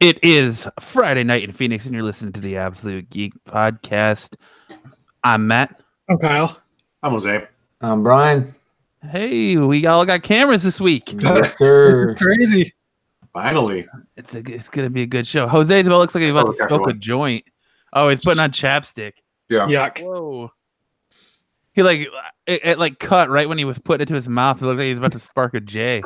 It is Friday night in Phoenix, and you're listening to the Absolute Geek Podcast. I'm Matt. I'm Kyle. I'm Jose. I'm Brian. Hey, we all got cameras this week. Yes, sir. Crazy. Finally. It's going to be a good show. Jose's about looks like he's about to smoke a joint. Oh, he's putting on chapstick. Yeah. Yuck. Whoa. He it cut right when he was putting it to his mouth. It looked like he was about to spark a J.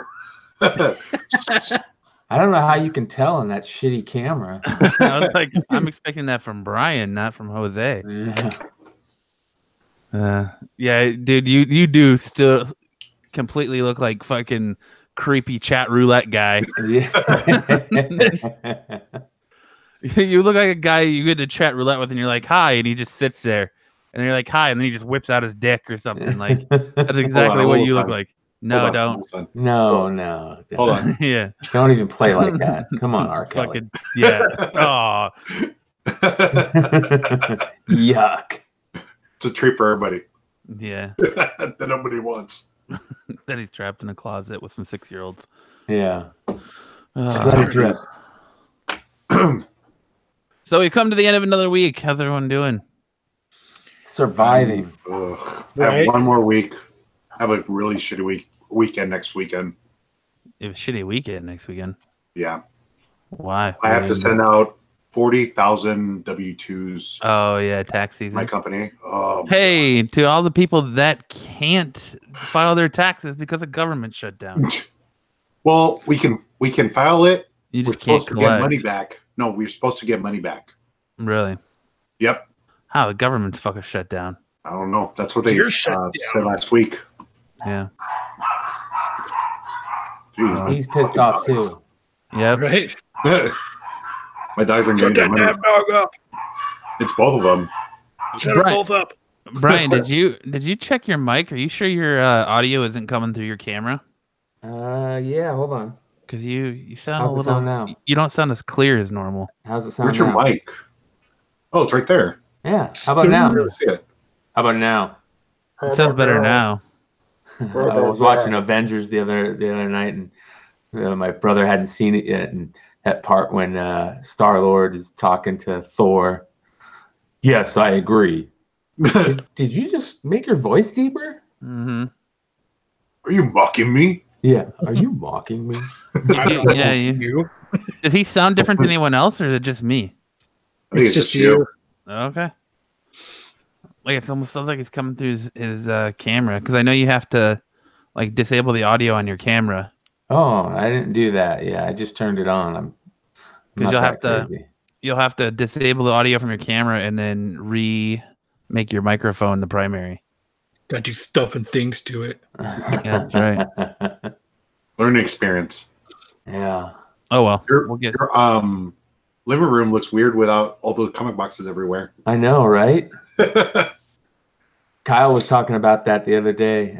I don't know how you can tell on that shitty camera. I was like, I'm expecting that from Brian, not from Jose. Yeah, dude, you do still completely look like fucking creepy chat roulette guy. You look like a guy you get to chat roulette with, and you're like, hi, and he just sits there, and you're like, hi, and then he just whips out his dick or something. Like that's exactly what you look like. No, don't. No. Hold on. Yeah. Don't even play like that. Come on, R. Kelly. Fucking, yeah. Oh. Yuck. It's a treat for everybody. Yeah. That nobody wants. That he's trapped in a closet with some 6-year-olds. Yeah. Just let it drip. So we come to the end of another week. How's everyone doing? Surviving. I have one more week. I have a really shitty weekend next weekend. You have a shitty weekend next weekend. Yeah. Why? I have to send out 40,000 W-2s. Oh, yeah, tax season. My company. Hey, to all the people that can't file their taxes because of government shutdown. Well, we can file it. You just We're can't supposed to get collect. money back. No, we're supposed to get money back. Really? Yep. How? The government's fucking shut down. I don't know. That's what they You're shut said last week. Yeah. Jeez. He's pissed off too. Yep. Right? My dogs are Shut getting that damn dog up. It's both of them. Shut them Brian- both up. Brian, did you check your mic? Are you sure your audio isn't coming through your camera? Yeah, hold on. Because you sound How's a it little. sound now? You don't sound as clear as normal. How's it sound Where's your now? mic? Oh, it's right there. Yeah. How about now? I don't see it. How about now? It sounds better now. I was watching Avengers the other night, and my brother hadn't seen it yet. And that part when Star-Lord is talking to Thor. Yes, I agree. Did you just make your voice deeper? Mm-hmm. Are you mocking me? Yeah. Are you mocking me? Yeah. You? Does he sound different than anyone else, or is it just me? I think It's just you. Okay. Like it almost sounds like he's coming through his camera, because I know you have to like disable the audio on your camera. Oh, I didn't do that. Yeah, I just turned it on. I'm Because not you'll have to disable the audio from your camera and then make your microphone the primary. Got to do stuff and things to it. Yeah, that's right. Learning experience. Yeah. Oh well, Your we'll get. living room looks weird without all the comic boxes everywhere. I know, right? Kyle was talking about that the other day.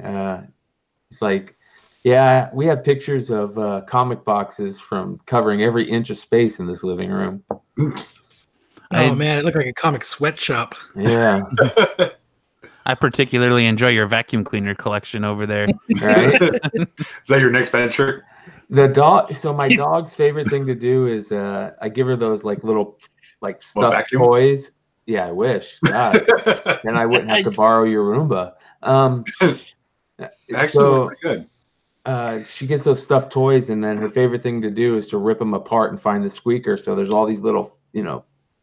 It's like, yeah, we have pictures of comic boxes from covering every inch of space in this living room. Man, it looked like a comic sweatshop. Yeah. I particularly enjoy your vacuum cleaner collection over there. Right? Is that your next venture? The dog. So my dog's favorite thing to do is I give her those like little like stuffed vacuum? toys. Yeah, I wish. God. Then I wouldn't have to borrow your Roomba. Actually, So pretty good. she gets those stuffed toys, and then her favorite thing to do is to rip them apart and find the squeaker. So there's all these little,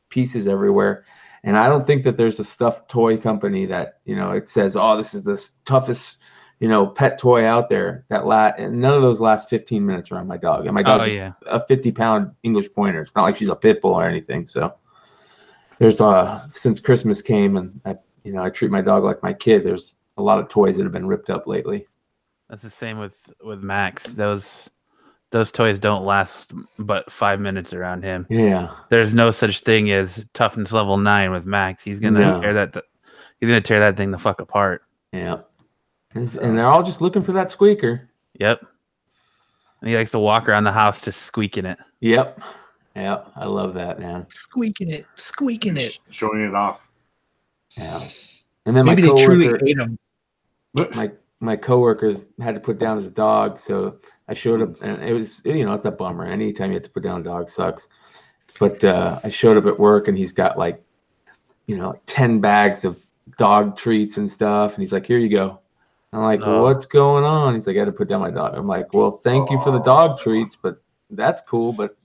pieces everywhere. And I don't think that there's a stuffed toy company that, it says, oh, this is the toughest, pet toy out there. And none of those last 15 minutes around my dog. And my dog's a 50-pound English pointer. It's not like she's a pit bull or anything. So there's since Christmas came, and I treat my dog like my kid. There's a lot of toys that have been ripped up lately. That's the same with Max. Those toys don't last but 5 minutes around him. Yeah. There's no such thing as toughness level 9 with Max. He's gonna tear that. He's gonna tear that thing the fuck apart. Yeah. And they're all just looking for that squeaker. Yep. And he likes to walk around the house just squeaking it. Yep. Yeah. I love that, man. Squeaking it. Showing it off. Yeah. And then Maybe my they truly coworker, ate him. my coworkers had to put down his dog, so I showed up, and it was, it's a bummer. Anytime you have to put down a dog sucks. But I showed up at work, and he's got 10 bags of dog treats and stuff, and he's like, "Here you go." I'm like, "What's going on?" He's like, "I got to put down my dog." I'm like, "Well, thank you for the dog treats, but that's cool, but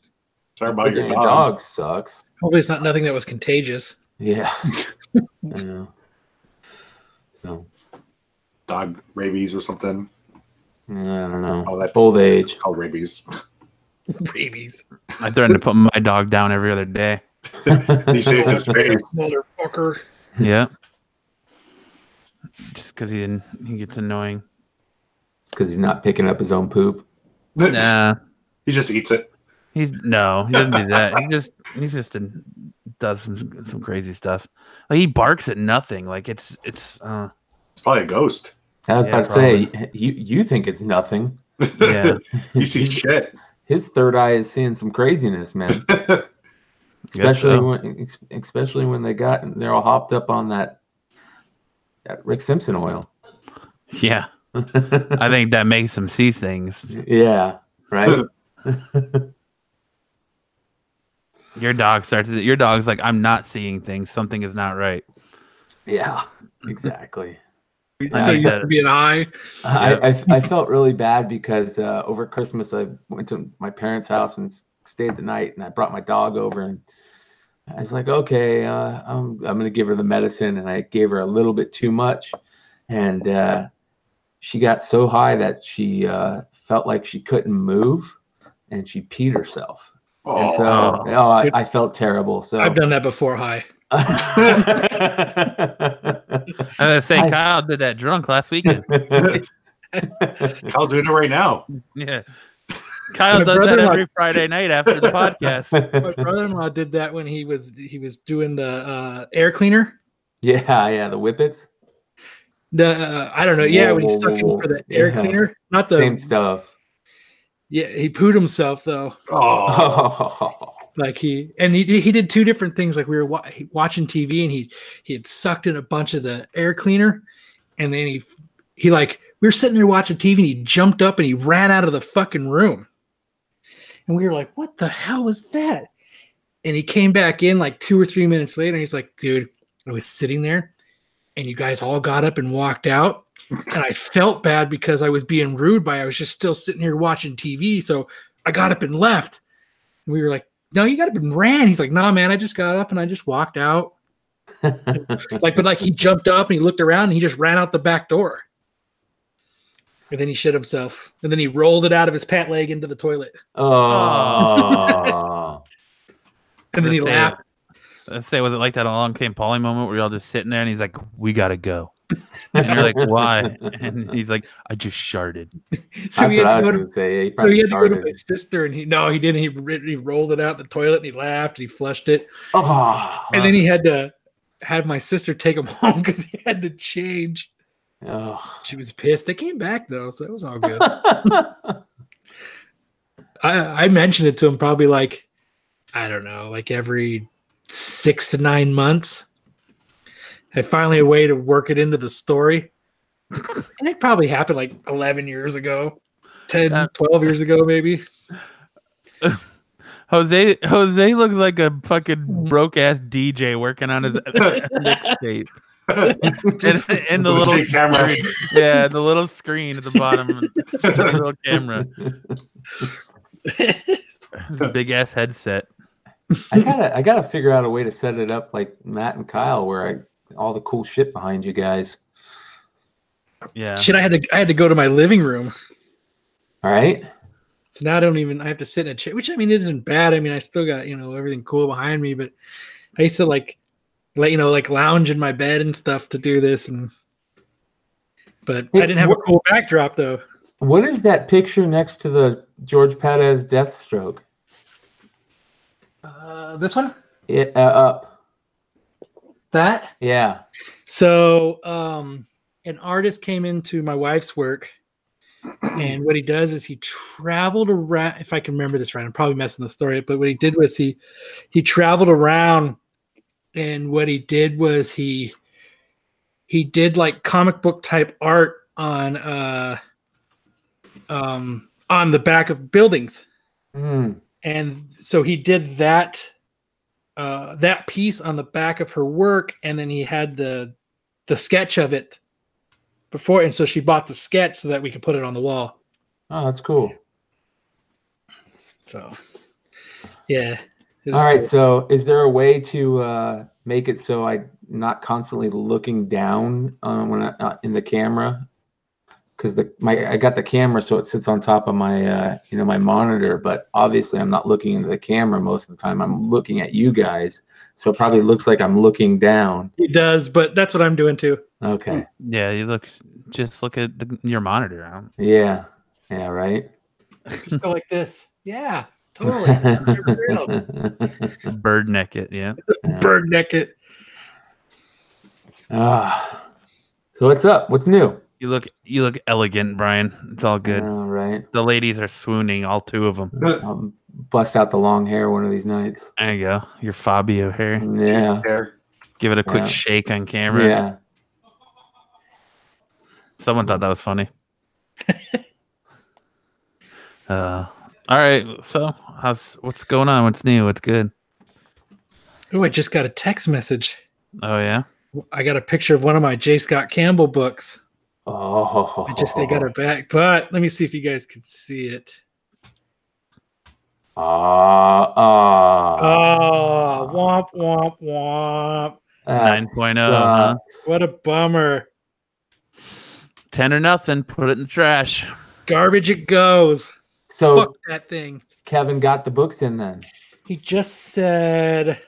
sorry about your dog sucks." Hopefully it's not nothing that was contagious. Yeah. I know. So. Dog rabies or something. I don't know. Oh, that's old age. Called rabies. Rabies. I threatened to put my dog down every other day. He saved his face. Motherfucker. Yeah. Just because he gets annoying. Because he's not picking up his own poop. Nah. He just eats it. He doesn't do that. He just does some crazy stuff. Like, he barks at nothing. Like it's Probably a ghost. I was about to say, you think it's nothing. Yeah. You see shit. His third eye is seeing some craziness, man. Especially when they're all hopped up on that Rick Simpson oil. Yeah. I think that makes them see things. Yeah. Right. Your dog's like, I'm not seeing things. Something is not right. Yeah. Exactly. So you used to be an eye. I felt really bad because over Christmas I went to my parents' house and stayed the night, and I brought my dog over, and I was like, okay, I'm gonna give her the medicine, and I gave her a little bit too much, and she got so high that she felt like she couldn't move, and she peed herself. Oh. And so I felt terrible. So I've done that before. High. I was saying, Kyle did that drunk last weekend. Kyle's doing it right now. Yeah. Kyle does that every Friday night after the podcast. My brother-in-law did that when he was doing the air cleaner. Yeah, the whippets. I don't know. Yeah, when he stuck in for the air cleaner, not the same stuff. Yeah, he pooed himself though. Oh. Like he did two different things. Like we were watching TV, and he had sucked in a bunch of the air cleaner, and then we were sitting there watching TV, and he jumped up and he ran out of the fucking room, and we were like, "What the hell was that?" And he came back in like 2 or 3 minutes later, and he's like, "Dude, I was sitting there, and you guys all got up and walked out, and I felt bad because I was being rude I was just still sitting here watching TV, so I got up and left." And we were like, "No, you got up and ran." He's like, "Nah, man, I just got up and I just walked out." But he jumped up and he looked around and he just ran out the back door. And then he shit himself. And then he rolled it out of his pant leg into the toilet. Oh. And then he laughed. Let's say, was it like that Along Came Polly moment where you're all just sitting there and he's like, "We gotta go." And you're like, "Why?" And he's like, "I just sharted." So he had to go to my sister, and he didn't. He rolled it out the toilet and he laughed and he flushed it. Oh. And then he had to have my sister take him home because he had to change. Oh. She was pissed. They came back though, so it was all good. I mentioned it to him probably I don't know, every 6 to 9 months. I finally a way to work it into the story. And it probably happened 11 years ago, 10, 12 years ago, maybe. Jose looks like a fucking broke ass DJ working on his mixtape. and the little camera. Yeah, the little screen at the bottom of the little camera. The big ass headset. I gotta figure out a way to set it up like Matt and Kyle, where all the cool shit behind you guys. Yeah. Shit, I had to go to my living room. All right. So now I have to sit in a chair, which it isn't bad. I still got, everything cool behind me, but I used to lounge in my bed and stuff to do this, but I didn't have a cool backdrop though. What is that picture next to the George Patez death stroke? This one? Yeah, up. That? Yeah. So, an artist came into my wife's work, and what he does is he traveled around. If I can remember this right, I'm probably messing the story up. But what he did was he traveled around, and what he did was he did comic book type art on on the back of buildings. Mm. And so he did that piece on the back of her work, and then he had the sketch of it before, and so she bought the sketch so that we could put it on the wall. Oh, that's cool. So, yeah. All right. Cool. So, is there a way to make it so I'm not constantly looking down when in the camera? Because I got the camera, so it sits on top of my my monitor. But obviously, I'm not looking into the camera most of the time. I'm looking at you guys, so it probably looks like I'm looking down. It does, but that's what I'm doing too. Okay. Yeah, just look at your monitor. Yeah. Yeah. Right. Just go like this. Yeah. Totally. Bird neck it, yeah. Bird neck it. So what's up? What's new? You look elegant, Brian. It's all good. All right. The ladies are swooning, all two of them. I'll bust out the long hair one of these nights. There you go. Your Fabio hair. Yeah. Give it a quick shake on camera. Yeah. Someone thought that was funny. All right. So, what's going on? What's new? What's good? Oh, I just got a text message. Oh yeah. I got a picture of one of my J. Scott Campbell books. Oh. I got it back, but let me see if you guys can see it. Womp womp womp. 9.0. Huh? What a bummer. 10 or nothing. Put it in the trash. Garbage it goes. So fuck that thing. Kevin got the books in then. He just said,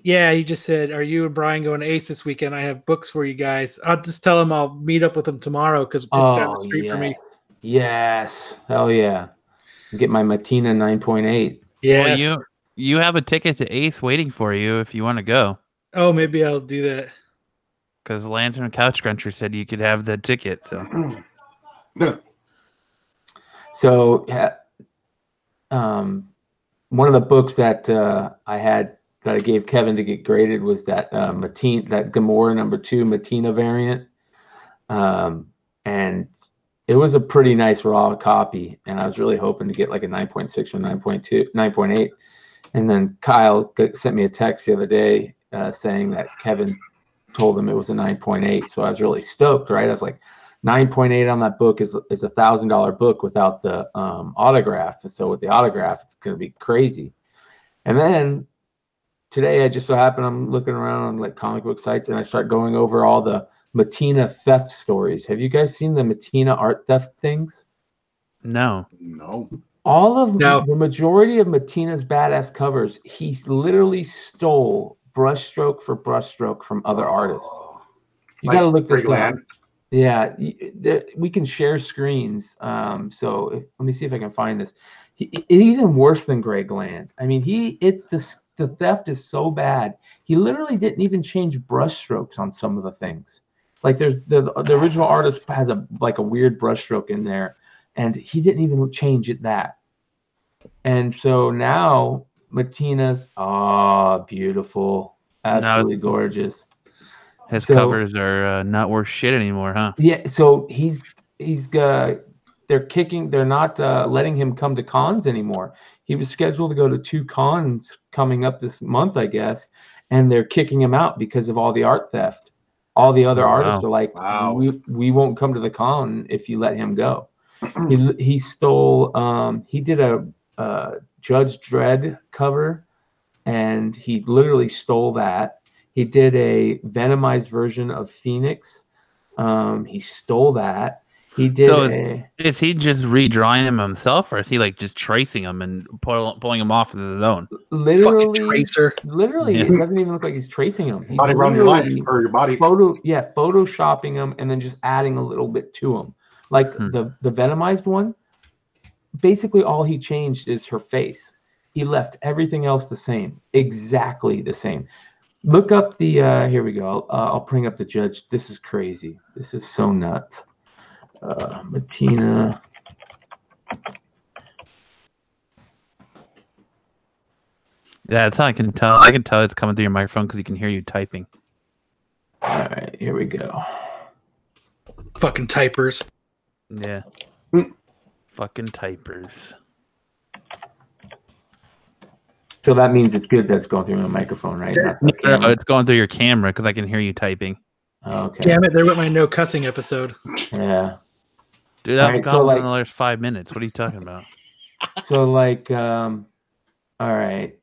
are you and Brian going to Ace this weekend? I have books for you guys. I'll just tell him I'll meet up with him tomorrow because it's down the street for me. Yes. Hell yeah. Get my Matina 9.8. Yeah. Well, you have a ticket to Ace waiting for you if you want to go. Oh, maybe I'll do that. Because Lantern Couch Cruncher said you could have the ticket. So, one of the books that I had that I gave Kevin to get graded was that that Gamora #2 Matina variant, and it was a pretty nice raw copy. And I was really hoping to get like a 9.6 or 9.8. And then Kyle sent me a text the other day saying that Kevin told him it was a 9.8. So I was really stoked, right? I was like, 9.8 on that book is $1,000 book without the autograph. So with the autograph, it's going to be crazy. And then today, I just so happened I'm looking around on like comic book sites, and I start going over all the Matina theft stories. Have you guys seen the Matina art theft things? No. The majority of Matina's badass covers, he literally stole brushstroke for brushstroke from other artists. You got to look this up. Yeah, we can share screens. Let me see if I can find this. It's even worse than Greg Land. I mean, the theft is so bad. He literally didn't even change brushstrokes on some of the things. Like there's the original artist has a weird brushstroke in there, and he didn't even change that. And so now Matina's beautiful, absolutely gorgeous. His covers are not worth shit anymore, huh? Yeah. So they're not letting him come to cons anymore. He was scheduled to go to 2 cons coming up this month, I guess, and they're kicking him out because of all the art theft. All the other artists are like, we won't come to the con if you let him go. He stole. He did a Judge Dredd cover, and he literally stole that. He did a Venomized version of Phoenix. He stole that. He did. So is he just redrawing him himself, or is he like just tracing him and pulling him off of his own? Literally, tracer. Literally, It doesn't even look like he's tracing him. He's body around your life or your body. Photoshopping him and then just adding a little bit to him. Like the Venomized one, basically all he changed is her face. He left everything else the same, exactly the same. Look up the. Here we go. I'll bring up the Judge. This is crazy. This is so nuts. Matina. Yeah, that's how I can tell. I can tell it's coming through your microphone because you can hear you typing. All right, here we go. Fucking typers. Yeah. Fucking typers. So that means it's good that's going through my microphone, right? No, it's going through your camera because I can hear you typing. Okay. Damn it! There went my no cussing episode. Yeah. Dude, that was gone in the last 5 minutes. What are you talking about? So like, all right.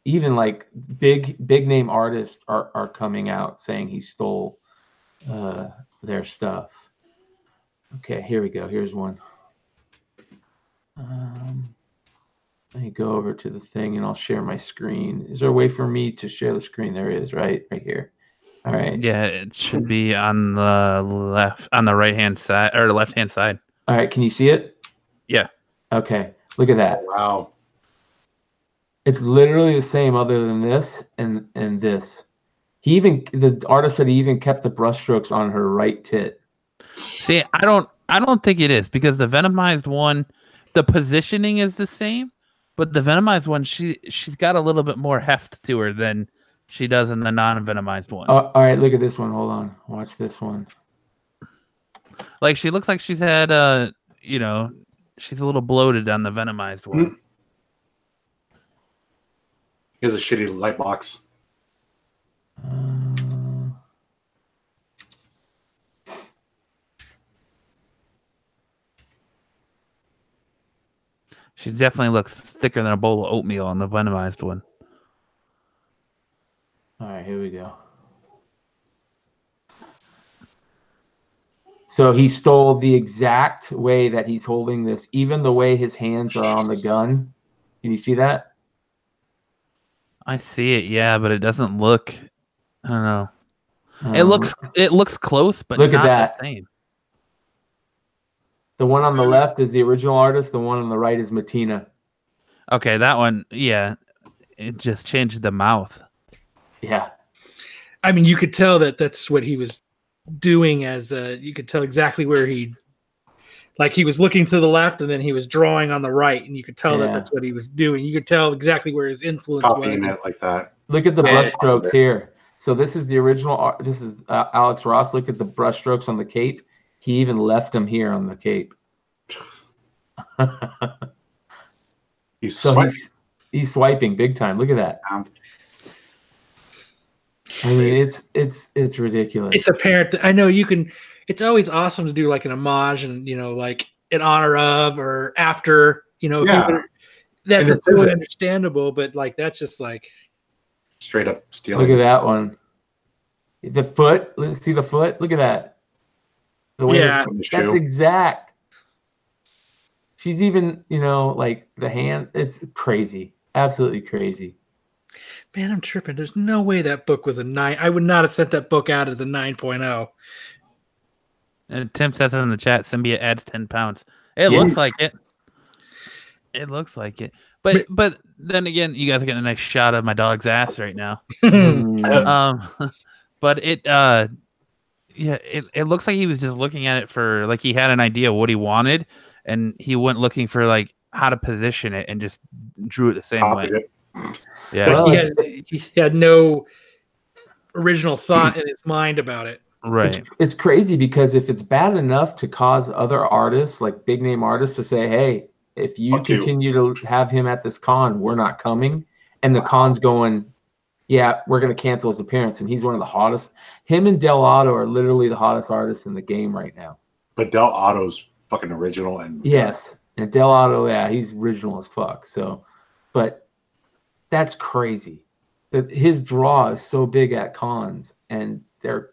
Even like big name artists are coming out saying he stole their stuff. Okay, here we go. Here's one. Let me go over to the thing and I'll share my screen. Is there a way for me to share the screen? There is, right here. All right. Yeah, it should be on the right hand side or the left hand side. All right, can you see it? Yeah. Okay, look at that. Oh, wow. It's literally the same other than this and this. The artist said he even kept the brushstrokes on her right tit. See, I don't think it is because the Venomized one, the positioning is the same, but the Venomized one, she's got a little bit more heft to her than she does in the non-Venomized one. All right, look at this one. Hold on. Watch this one. Like she looks like she's had she's a little bloated on the Venomized one. Here's a shitty light box. She definitely looks thicker than a bowl of oatmeal on the Venomized one. All right, here we go. So he stole the exact way that he's holding this, even the way his hands are on the gun. Can you see that? I see it, yeah, but it doesn't look. I don't know. It looks close, but look not at that. the same. The one on the left is the original artist. The one on the right is Matina. Okay, that one, yeah, it just changed the mouth. Yeah. I mean, you could tell that that's what he was doing. You could tell exactly where he was looking to the left and then he was drawing on the right, and you could tell that that's what he was doing. You could tell exactly where his influence Copying was. it like that. Look at the brushstrokes here. So this is the original. This is Alex Ross. Look at the brushstrokes on the cape. He even left them here on the cape. He's swiping big time. Look at that. I mean, it's ridiculous. It's apparent that I know you can. It's always awesome to do like an homage and like in honor of or after. That's totally understandable. But like that's just like straight up stealing. Look at that one. The foot. Let's see the foot. Look at that. The way that's exact. She's even, like the hand. It's crazy. Absolutely crazy. Man, I'm tripping. There's no way that book was a 9. I would not have sent that book out as a 9.0. And Tim says it in the chat. Symbiote adds 10 pounds. It looks like it. It looks like it. But then again, you guys are getting a nice shot of my dog's ass right now. But it looks like he was just looking at it for like he had an idea of what he wanted, and he went looking for like how to position it and just drew it the same way. Yeah, well, he had no original thought in his mind about it. Right. It's crazy because if it's bad enough to cause other artists, like big name artists, to say, "Hey, if you continue to have him at this con, we're not coming," and the con's going, "Yeah, we're going to cancel his appearance," and he's one of the hottest. Him and Del Otto are literally the hottest artists in the game right now. But Del Otto's fucking original, and yes, and Del Otto, yeah, he's original as fuck. So, but that's crazy that his draw is so big at cons, and they're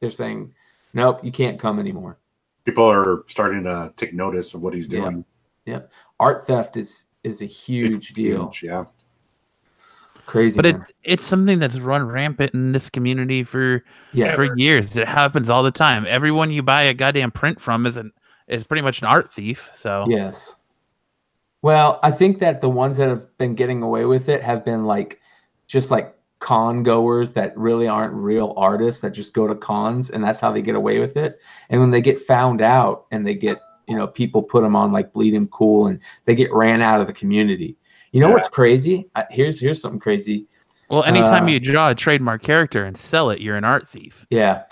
saying, "Nope, you can't come anymore." People are starting to take notice of what he's doing. Yeah. Art theft is a huge deal. Huge, yeah. Crazy. But it's something that's run rampant in this community for years. It happens all the time. Everyone you buy a goddamn print from is pretty much an art thief. So yes. Well, I think that the ones that have been getting away with it have been just like con goers that really aren't real artists that just go to cons, and that's how they get away with it. And when they get found out and they get, people put them on like Bleed 'em Cool, and they get ran out of the community. You know what's crazy? Here's something crazy. Well, anytime you draw a trademark character and sell it, you're an art thief. Yeah.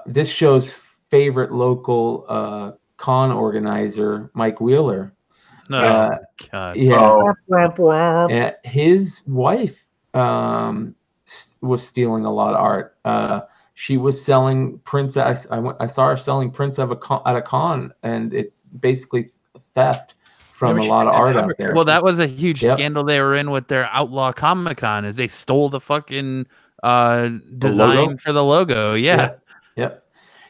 This show's favorite local con organizer, Mike Wheeler. No, God. Yeah. Oh, His wife was stealing a lot of art. She was selling prints. I saw her selling prints at a con, and it's basically theft from a lot of art out there. Well, that was a huge Yep. scandal they were in with their Outlaw Comic Con, is they stole the fucking design logo? for the logo. Yeah. Yep.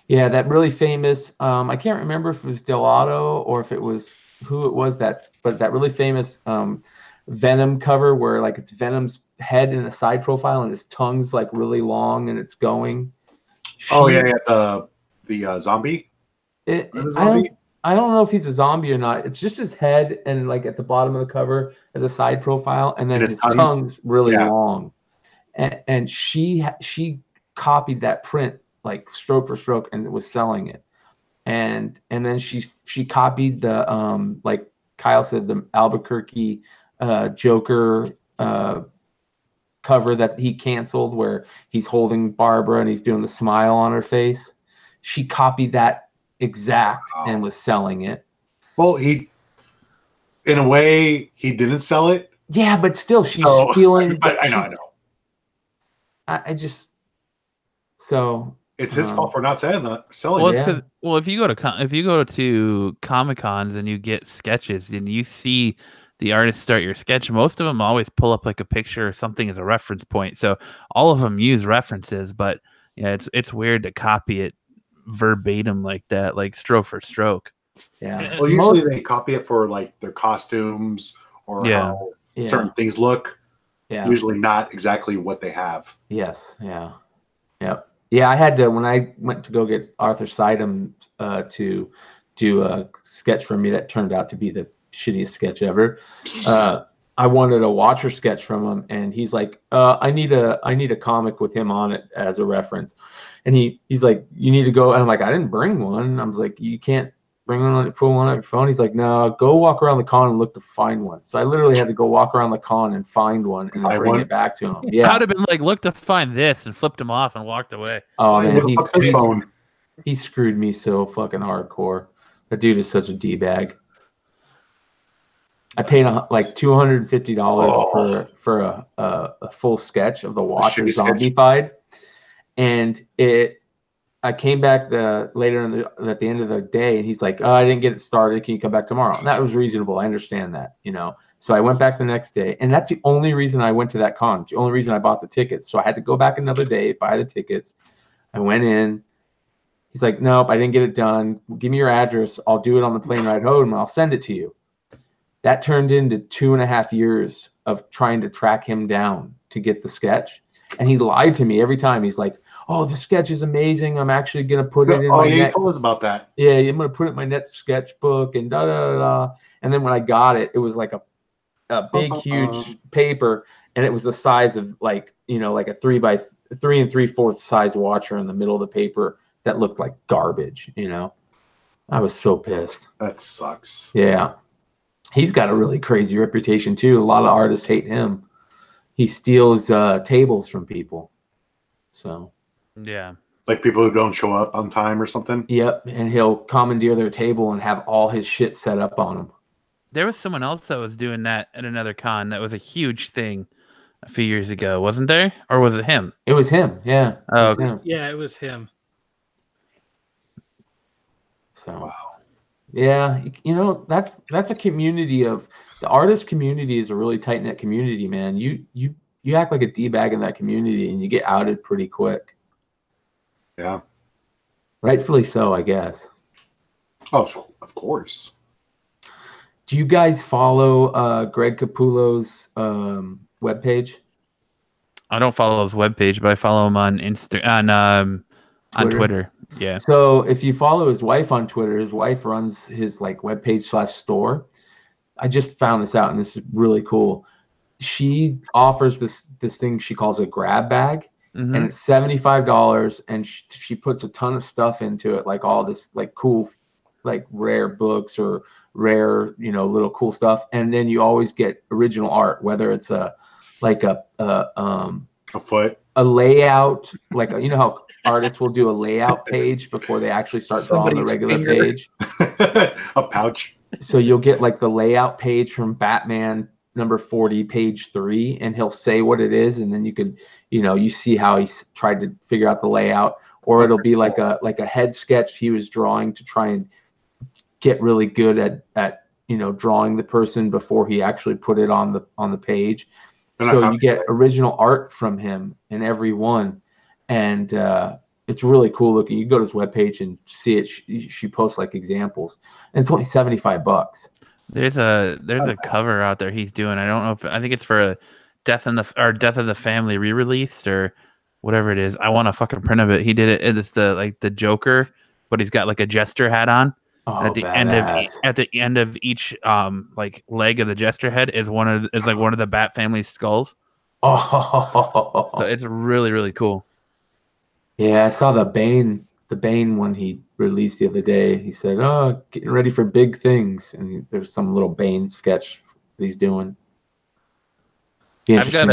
Yeah, that really famous. I can't remember if it was Delato or if it was who it was but that really famous Venom cover where like it's Venom's head in a side profile and his tongue's like really long and it's going. The zombie. I don't know if he's a zombie or not. It's just his head and like at the bottom of the cover as a side profile, and then his tongue's really long. And she copied that print like stroke for stroke and was selling it. And then she copied the like Kyle said, the Albuquerque Joker cover that he canceled where he's holding Barbara and he's doing the smile on her face. She copied that exact and was selling it. Well, in a way, he didn't sell it. Yeah, but still, she's stealing. I know. I just so it's his fault for not selling it. Well, if you go to Comic Cons and you get sketches and you see the artist start your sketch, most of them always pull up like a picture or something as a reference point. So all of them use references, but yeah, it's weird to copy it verbatim like that, like stroke for stroke. Yeah. Well, usually they copy it for like their costumes or how certain things look. Yeah. Usually not exactly what they have. Yes. Yeah. Yep. Yeah. I had to, when I went to go get Arthur Sidem to do a sketch for me that turned out to be the shittiest sketch ever. I wanted a Watcher sketch from him, and he's like, I need a comic with him on it as a reference. And he's like, you need to go. And I'm like, I didn't bring one. I was like, you can't bring one, put one on your phone. He's like, no, go walk around the con and look to find one. So I literally had to go walk around the con and find one and then bring it back to him. Yeah. I'd have been like, look to find this, and flipped him off and walked away. Oh man, he screwed me so fucking hardcore. That dude is such a D-bag. I paid like $250 for a full sketch of the Watcher zombified, and I came back later at the end of the day, and he's like, "Oh, I didn't get it started. Can you come back tomorrow?" And that was reasonable. I understand that, So I went back the next day, and that's the only reason I went to that con. It's the only reason I bought the tickets. So I had to go back another day, buy the tickets. I went in. He's like, "Nope, I didn't get it done. Give me your address. I'll do it on the plane ride home, and I'll send it to you." That turned into 2.5 years of trying to track him down to get the sketch. And he lied to me every time. He's like, "Oh, the sketch is amazing. I'm actually going to put it in my he told us about that. Yeah, I'm going to put it in my next sketchbook and da-da-da-da." And then when I got it, it was like a big, huge paper. And it was the size of like a 3 by 3 3/4 size Watcher in the middle of the paper that looked like garbage, I was so pissed. That sucks. Yeah. He's got a really crazy reputation too. A lot of artists hate him. He steals tables from people. So yeah, like people who don't show up on time or something. Yep, and he'll commandeer their table and have all his shit set up on him. There was someone else that was doing that at another con. That was a huge thing a few years ago, wasn't there? Or was it him? It was him. Yeah. Oh, him. Yeah, it was him. So wow. Yeah, that's a community of the artist community is a really tight knit community, man. You act like a D-bag in that community and you get outed pretty quick. Yeah. Rightfully so, I guess. Oh, of course. Do you guys follow Greg Capullo's webpage? I don't follow his webpage, but I follow him on on Twitter. Yeah. So if you follow his wife on Twitter, his wife runs his like webpage /store. I just found this out, and this is really cool. She offers this thing she calls a grab bag, and it's $75, and she puts a ton of stuff into it, like all this like cool, like rare books or rare little cool stuff, and then you always get original art, whether it's a foot, a layout, like how artists will do a layout page before they actually start drawing the regular page. A pouch. So you'll get like the layout page from Batman number 40, page 3, and he'll say what it is, and then you could, you see how he's tried to figure out the layout, or it'll be like a head sketch he was drawing to try and get really good at drawing the person before he actually put it on the page. So you get original art from him in every one, and it's really cool looking. You go to his webpage and see it. She posts like examples, and it's only $75. There's a cover out there he's doing. I don't know I think it's for a Death of the Family re-release or whatever it is. I want a fucking print of it. He did it. It's the Joker, but he's got like a jester hat on. Oh, at the end of each like leg of the jester head is one of the Bat Family skulls. Oh, so it's really, really cool. Yeah, I saw the Bane one he released the other day. He said, "Oh, getting ready for big things," and there's some little Bane sketch that he's doing. I've got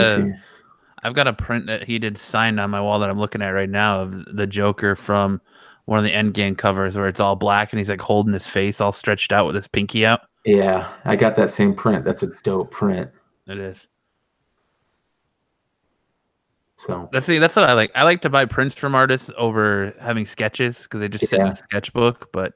a print that he did signed on my wall that I'm looking at right now of the Joker from one of the Endgame covers where it's all black and he's like holding his face all stretched out with his pinky out. Yeah, I got that same print. That's a dope print. It is. So that's what I like. I like to buy prints from artists over having sketches because they just sit in a sketchbook. But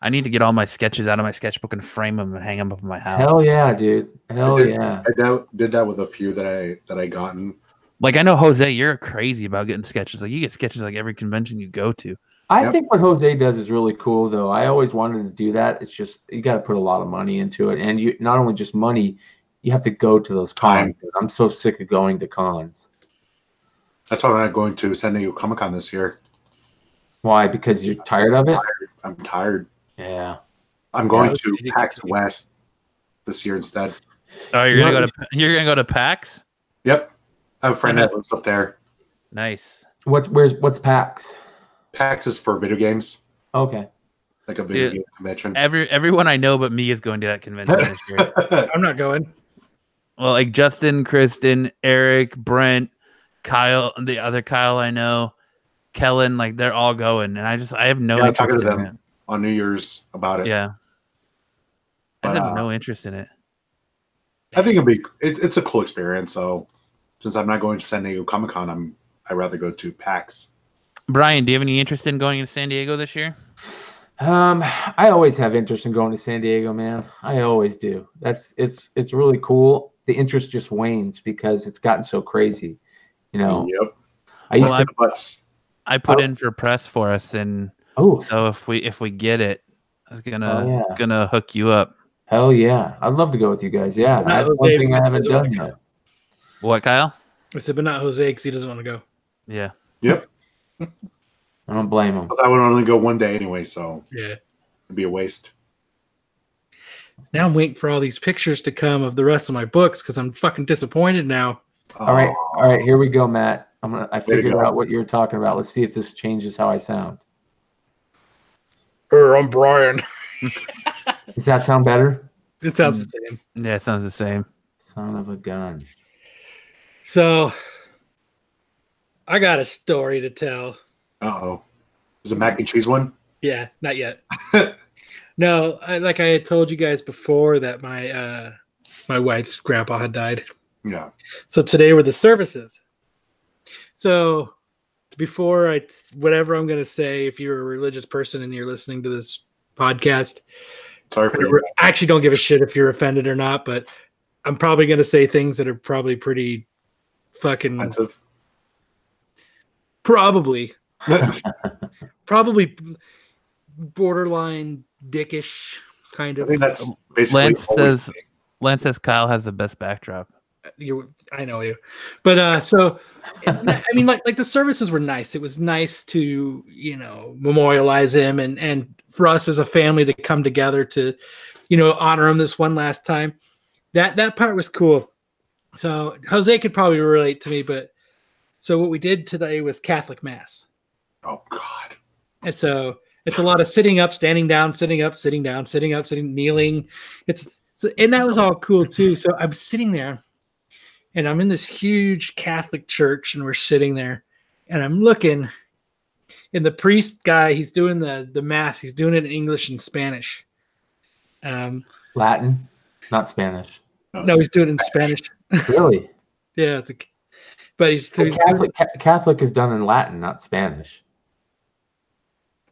I need to get all my sketches out of my sketchbook and frame them and hang them up in my house. Hell yeah, dude! Hell yeah! I did that with a few that I gotten. Like I know Jose, you're crazy about getting sketches. Like you get sketches like every convention you go to. I think what Jose does is really cool, though. I always wanted to do that. It's just you got to put a lot of money into it, and you not only just money, you have to go to those cons. I'm so sick of going to cons. That's why I'm not going to San Diego Comic-Con this year. Why? Because you're tired of it? I'm tired. Yeah. I'm going to PAX West this year instead. Oh, you're gonna go to PAX? Yep. I have a friend that lives up there. Nice. What's PAX? PAX is for video games. Okay. Like a video game convention. Everyone I know but me is going to that convention this year. I'm not going. Well, like Justin, Kristen, Eric, Brent, Kyle, the other Kyle I know, Kellen, like they're all going, and I have no interest talking to in them it. On New Year's about it. Yeah. I have no interest in it. I think it's a cool experience. So since I'm not going to San Diego Comic-Con, I'd rather go to PAX. Brian, do you have any interest in going to San Diego this year? I always have interest in going to San Diego, man. I always do. It's really cool. The interest just wanes because it's gotten so crazy. Yep. I put in for press for us, and so if we get it, I was gonna hook you up. Hell yeah, I'd love to go with you guys. Yeah, that's one thing I haven't done yet. What, Kyle? I said, but not Jose because he doesn't want to go. Yeah. Yep. I don't blame him. I would only go one day anyway, so yeah, it'd be a waste. Now I'm waiting for all these pictures to come of the rest of my books because I'm fucking disappointed now. All right, here we go, Matt. I figured out what you're talking about. Let's see if this changes how I sound. I'm Brian. Does that sound better? It sounds the same. Yeah, it sounds the same. Son of a gun. So, I got a story to tell. Uh-oh. Is it mac and cheese one? Yeah, not yet. No, like I had told you guys before that my wife's grandpa had died. Yeah. So today were the services. So before whatever I'm going to say, if you're a religious person and you're listening to this podcast, sorry for you. I actually don't give a shit if you're offended or not, but I'm probably going to say things that are probably pretty fucking offensive. Probably borderline dickish kind of. I think that's basically Lance says Kyle has the best backdrop. I know you, but so I mean, like the services were nice. It was nice to memorialize him and for us as a family to come together to honor him this one last time. That part was cool. So Jose could probably relate to me, but so what we did today was Catholic Mass. Oh God! And so it's a lot of sitting up, standing down, sitting up, sitting down, sitting up, sitting, kneeling. And that was all cool too. So I'm sitting there. And I'm in this huge Catholic church, and we're sitting there, and I'm looking, and the priest guy, he's doing the mass. He's doing it in English and Spanish. Latin, not Spanish. No, he's doing it in Spanish. Really? Yeah, but he's Catholic is done in Latin, not Spanish.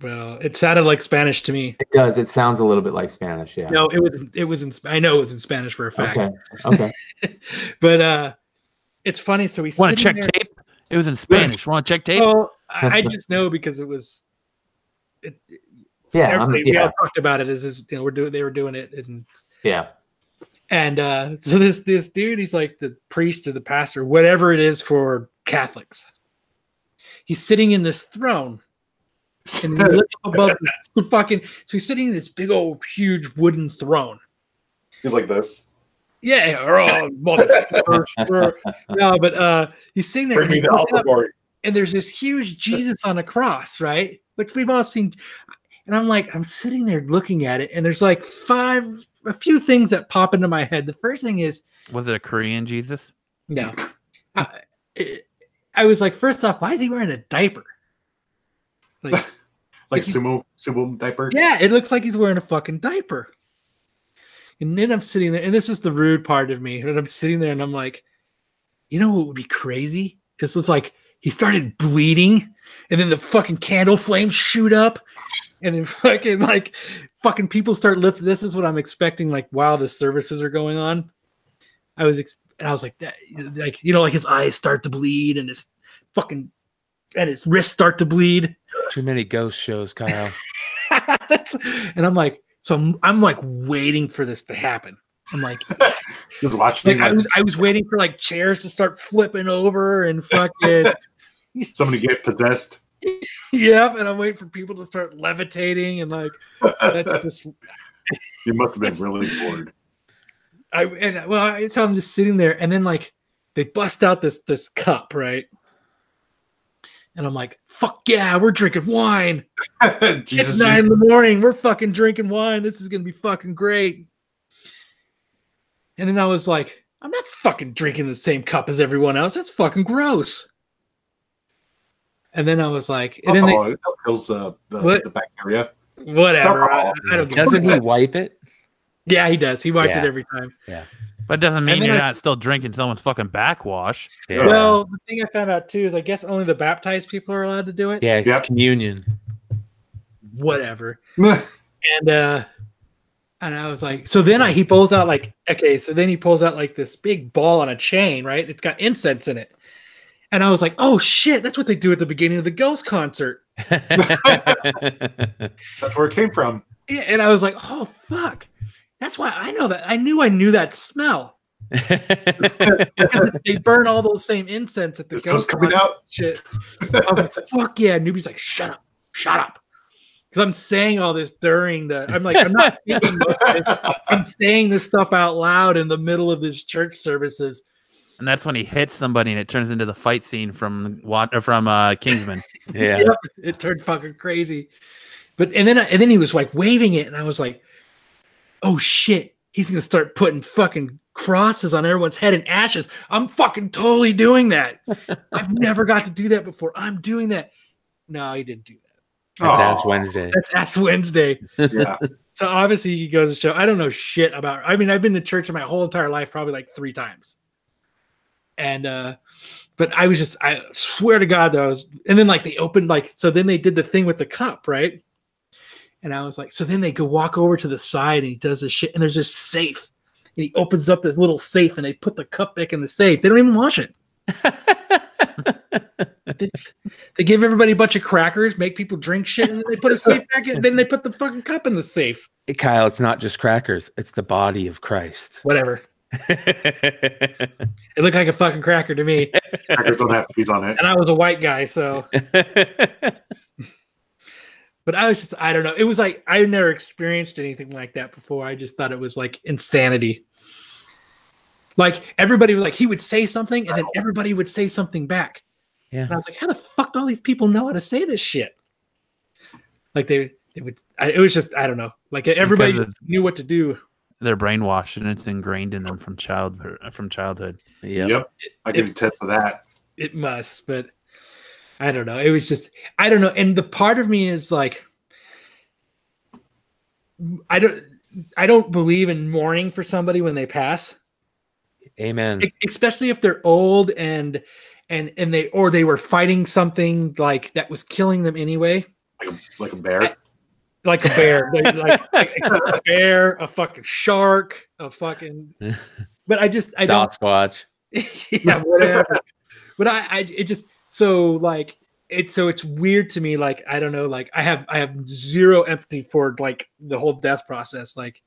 Well, it sounded like Spanish to me. It does. It sounds a little bit like Spanish. Yeah. No, it was in. I know it was in Spanish for a fact. Okay. But it's funny. So we want to check tape. It was in Spanish. Want to check tape? Well, I just know because it was. Yeah, we all talked about it. They were doing it. Yeah. And so this dude, he's like the priest or the pastor, whatever it is for Catholics. He's sitting in this throne, and he looks up above the fucking. So he's sitting in this big old huge wooden throne. He's like this. Yeah, motherfucker. No, but he's sitting there, and there's this huge Jesus on a cross, right? Which we've all seen. And I'm sitting there looking at it, and there's like a few things that pop into my head. The first thing is, was it a Korean Jesus? No. I was like, first off, why is he wearing a diaper? Like sumo diaper? Yeah, it looks like he's wearing a fucking diaper. And then I'm sitting there, and this is the rude part of me. And I'm sitting there, and I'm like, you know what would be crazy? Because it's like he started bleeding, and then the fucking candle flames shoot up. And then fucking people start lifting. This is what I'm expecting. Like while the services are going on, I was like that. Like like his eyes start to bleed and his wrists start to bleed. Too many ghost shows, Kyle. And I'm like, so I'm like waiting for this to happen. I'm like, watching. I was waiting for like chairs to start flipping over and fucking somebody get possessed. Yep, and I'm waiting for people to start levitating and like that's just. You must have been really bored. So I'm just sitting there, and then like they bust out this cup, right? And I'm like, "Fuck yeah, we're drinking wine! It's 9 a.m. We're fucking drinking wine. This is gonna be fucking great." And then I was like, "I'm not fucking drinking the same cup as everyone else. That's fucking gross." And then I was like, and then it kills the bacteria. Whatever. I don't. Doesn't he wipe it? Yeah, he does. He wiped it every time. Yeah, but it doesn't mean you're not still drinking someone's fucking backwash. Yeah. Well, the thing I found out too is I guess only the baptized people are allowed to do it. Yeah, it's communion. Whatever. And I was like, so then he pulls out like, okay, so then he pulls out like this big ball on a chain, right? It's got incense in it. And I was like, oh shit, that's what they do at the beginning of the Ghost concert. That's where it came from. Yeah, and I was like, oh fuck. That's why I know that. I knew that smell. They burn all those same incense at the Ghost coming out. Shit. I was like, fuck yeah. Newbie's like, shut up. Because I'm saying all this during I'm not thinking most of it. I'm saying this stuff out loud in the middle of this church services. And that's when he hits somebody, and it turns into the fight scene from Kingsman. Yeah, yep, it turned fucking crazy. But and then he was like waving it, and I was like, "Oh shit, he's gonna start putting fucking crosses on everyone's head and ashes." I'm fucking totally doing that. I've never got to do that before. I'm doing that. No, he didn't do that. That's Ash Wednesday. That's Ash Wednesday. Yeah. So obviously he goes to show. I don't know shit about. I mean, I've been to church in my whole entire life probably like 3 times. And but I swear to God that and then like they opened so then they did the thing with the cup, right? And I was like, so then they go walk over to the side and he does this shit, and there's this safe, and he opens up this little safe and they put the cup back in the safe. They don't even wash it. They give everybody a bunch of crackers, make people drink shit, and then they put a safe back in. Then they put the fucking cup in the safe. Hey, Kyle, it's not just crackers; it's the body of Christ. Whatever. It looked like a fucking cracker to me. Crackers don't have to be on it. And I was a white guy, so. But I don't know. It was like I never experienced anything like that before. I just thought it was like insanity. Like everybody was like, he would say something, and then everybody would say something back. Yeah. And I was like, how the fuck do all these people know how to say this shit? Like they would. It was just I don't know. Like everybody just knew what to do. They're brainwashed, and it's ingrained in them from childhood. Yep. I can attest to that. It must, but I don't know. It was just I don't know. And the part of me is like, I don't believe in mourning for somebody when they pass. Amen. Especially if they're old and they were fighting something like that was killing them anyway. Like a bear. Like a bear, like a bear, a fucking shark, a fucking. But I Sasquatch. Yeah, whatever. But it just so like it's weird to me. Like I don't know. Like I have zero empathy for like the whole death process. Like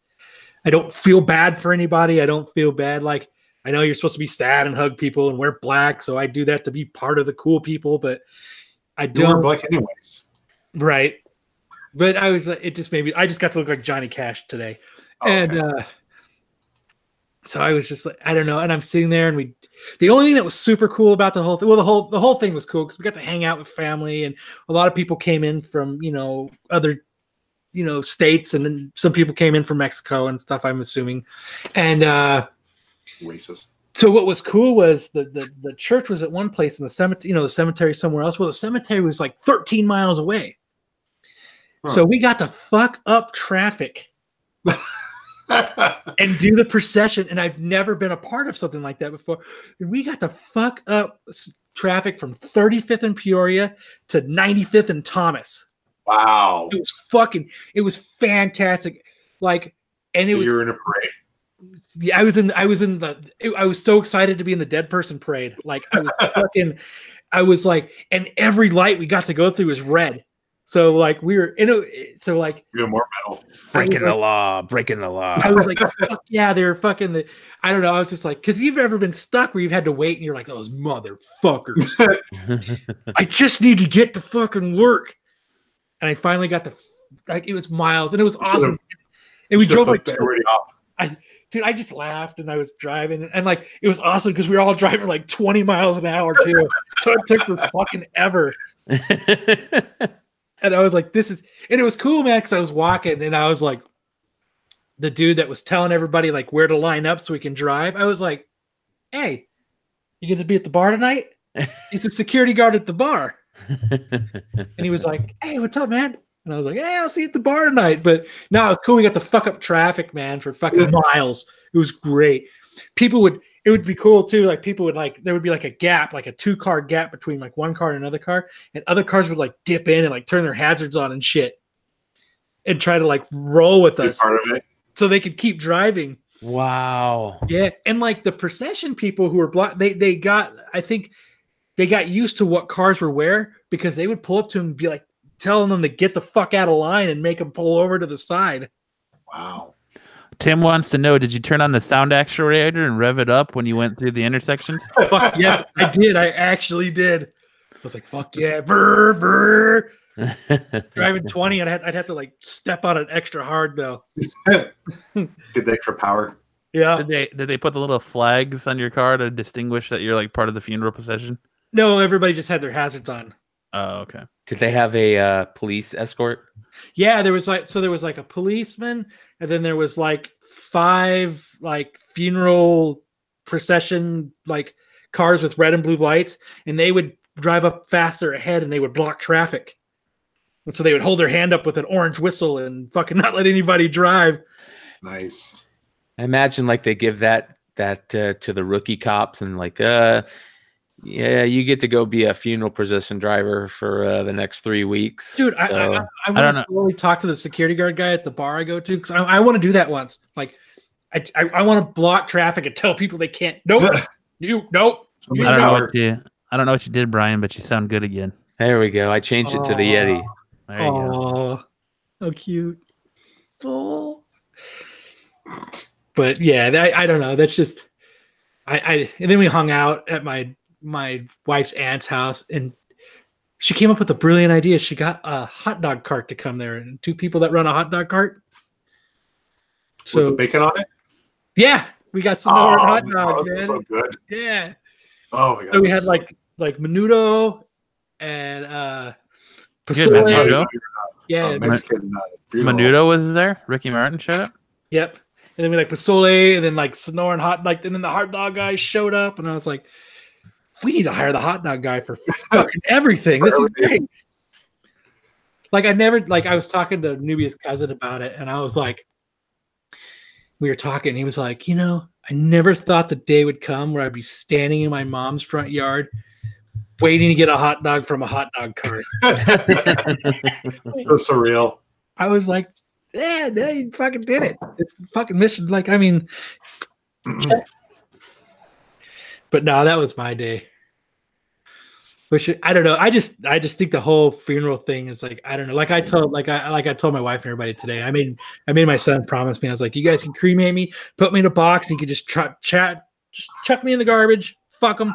I don't feel bad for anybody. I don't feel bad. Like I know you're supposed to be sad and hug people and wear black, so I do that to be part of the cool people. But I don't wear black anyways, right? But I was it just made me. I just got to look like Johnny Cash today, and so I was just like I don't know. And I'm sitting there, and the only thing that was super cool about the whole thing. Well, the whole thing was cool because we got to hang out with family, and a lot of people came in from other states, and then some people came in from Mexico and stuff. I'm assuming, and racist. So what was cool was the church was at one place, and the cemetery, the cemetery somewhere else. Well, the cemetery was like 13 miles away. Huh. So we got to fuck up traffic and do the procession. And I've never been a part of something like that before. And we got to fuck up traffic from 35th and Peoria to 95th and Thomas. Wow. It was fantastic. Like, and it was. You were in a parade. Yeah, I was so excited to be in the dead person parade. Like I was like, and every light we got to go through was red. So like we were in you're more metal. Breaking the law. I was like, fuck yeah, they're fucking I don't know. I was just like, because you've ever been stuck where you've had to wait and you're like, those motherfuckers. I just need to get to fucking work. And I finally got it was miles and it was awesome. And we drove like Dude, I just laughed and I was driving and like it was awesome because we were all driving like 20 miles an hour too. So it took for fucking ever. And I was like, and it was cool, man, because I was walking and I was like, the dude that was telling everybody like where to line up so we can drive. I was like, hey, you get to be at the bar tonight? He's a security guard at the bar. And he was like, hey, what's up, man? And I was like, hey, I'll see you at the bar tonight. But no, it was cool. We got to fuck up traffic, man, for fucking miles. It was great. It would be cool too. Like people would there would be like a gap, like a 2-car gap between like one car and another car. And other cars would like dip in and like turn their hazards on and shit and try to like roll with us part of it. So they could keep driving. Wow. Yeah. And like the procession people who were I think they got used to what cars were where because they would pull up to them and be like, telling them to get the fuck out of line and make them pull over to the side. Wow. Tim wants to know, did you turn on the sound actuator and rev it up when you went through the intersections? Fuck yes, I did. I actually did. I was like, fuck yeah. Brr, brr. Driving 20, I'd have to like step on it extra hard though. Get the extra power. Yeah. Did they put the little flags on your car to distinguish that you're like part of the funeral procession? No, everybody just had their hazards on. Oh, okay. Did they have a police escort? Yeah, there was like a policeman, and then there was like 5 like funeral procession like cars with red and blue lights, and they would drive up faster ahead and they would block traffic. And so they would hold their hand up with an orange whistle and fucking not let anybody drive. Nice. I imagine like they give that to the rookie cops and like yeah, you get to go be a funeral procession driver for the next 3 weeks. Dude, so, I want to really talk to the security guard guy at the bar I go to because I want to do that once. Like, I want to block traffic and tell people they can't. Nope. Nope. I don't know what you did, Brian, but you sound good again. There we go. I changed it to the Yeti. There you go. How cute. Oh. But yeah, I don't know. That's just and then we hung out at my wife's aunt's house, and she came up with a brilliant idea. She got a hot dog cart to come there, and 2 people that run a hot dog cart. So with the bacon on it? Yeah, we got some more hot dogs, man. So good. Yeah. Oh my god. So we had like menudo and menudo? Yeah, Mexican menudo was there. Ricky Martin showed up. Yep. And then we like pozole, and then like Sonoran hot, like, and then the hot dog guy showed up, and I was like, we need to hire the hot dog guy for fucking everything. This is great. Like I was talking to Nubia's cousin about it, and I was like, we were talking. He was like, I never thought the day would come where I'd be standing in my mom's front yard waiting to get a hot dog from a hot dog cart. So surreal. I was like, yeah, no, you fucking did it. It's fucking mission. Like, I mean, but no, that was my day. Which I don't know. I just think the whole funeral thing is like, I don't know. Like I told my wife and everybody today. I made my son promise me. I was like, you guys can cremate me, put me in a box, and you can just just chuck me in the garbage. Fuck them.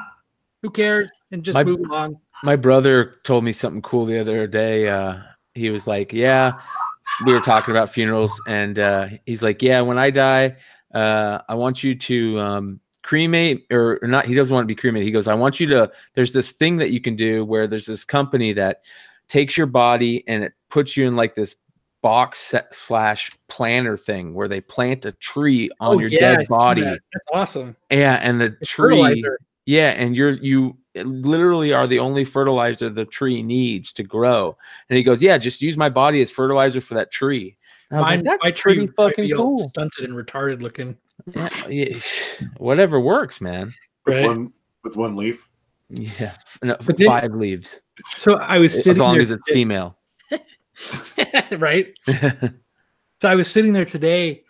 Who cares? And just move along. My brother told me something cool the other day. He was like, yeah, we were talking about funerals, and he's like, yeah, when I die, I want you to cremate or not. He doesn't want to be cremated. He goes, I want you to, there's this thing that you can do where there's this company that takes your body and it puts you in like this box / planter thing where they plant a tree on your dead body. That's awesome. Yeah. And the tree, fertilizer. Yeah. And you literally are the only fertilizer the tree needs to grow. And he goes, yeah, just use my body as fertilizer for that tree. And I was like, that's pretty fucking cool. Stunted and retarded looking. Yeah, whatever works, man. Right. With one leaf. Yeah, no, 5 leaves. So I was sitting as long there as it's female, right? So I was sitting there today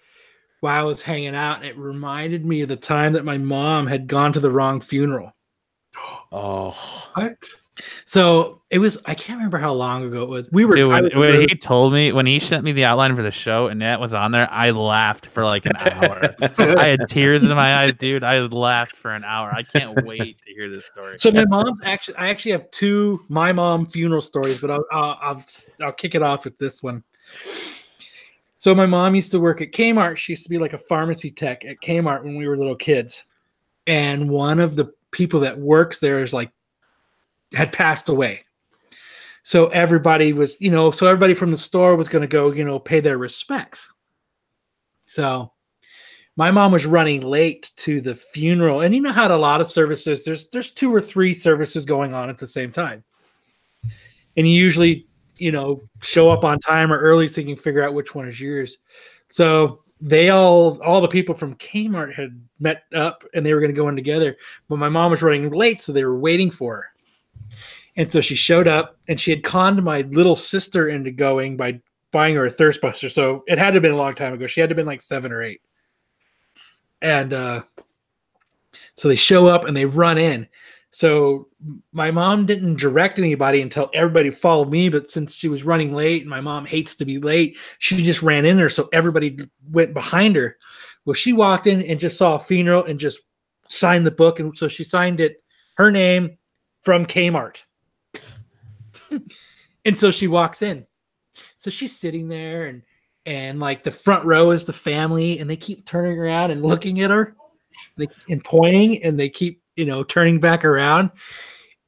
while I was hanging out, and it reminded me of the time that my mom had gone to the wrong funeral. Oh, what? So it was, I can't remember how long ago it was. When he told me, when he sent me the outline for the show and that was on there, I laughed for like an hour. I had tears in my eyes, dude. I laughed for an hour. I can't wait to hear this story. So my mom's I actually have 2 my mom funeral stories, but I'll kick it off with this one. So my mom used to work at Kmart. She used to be like a pharmacy tech at Kmart when we were little kids. And one of the people that works there is like, had passed away. So everybody was, everybody from the store was going to go, pay their respects. So my mom was running late to the funeral. And you know how at a lot of services, there's 2 or 3 services going on at the same time. And you usually, show up on time or early so you can figure out which one is yours. So they all the people from Kmart had met up and they were going to go in together. But my mom was running late, so they were waiting for her. And so she showed up, and she had conned my little sister into going by buying her a thirst buster. So it had to have been a long time ago. She had to have been like 7 or 8. And so they show up and they run in. So my mom didn't direct anybody until everybody followed me. But since she was running late and my mom hates to be late, she just ran in there. So everybody went behind her. Well, she walked in and just saw a funeral and just signed the book. And so she signed it, her name, from Kmart. And so she walks in. So she's sitting there and like the front row is the family, and they keep turning around and looking at her and pointing, and they keep, turning back around.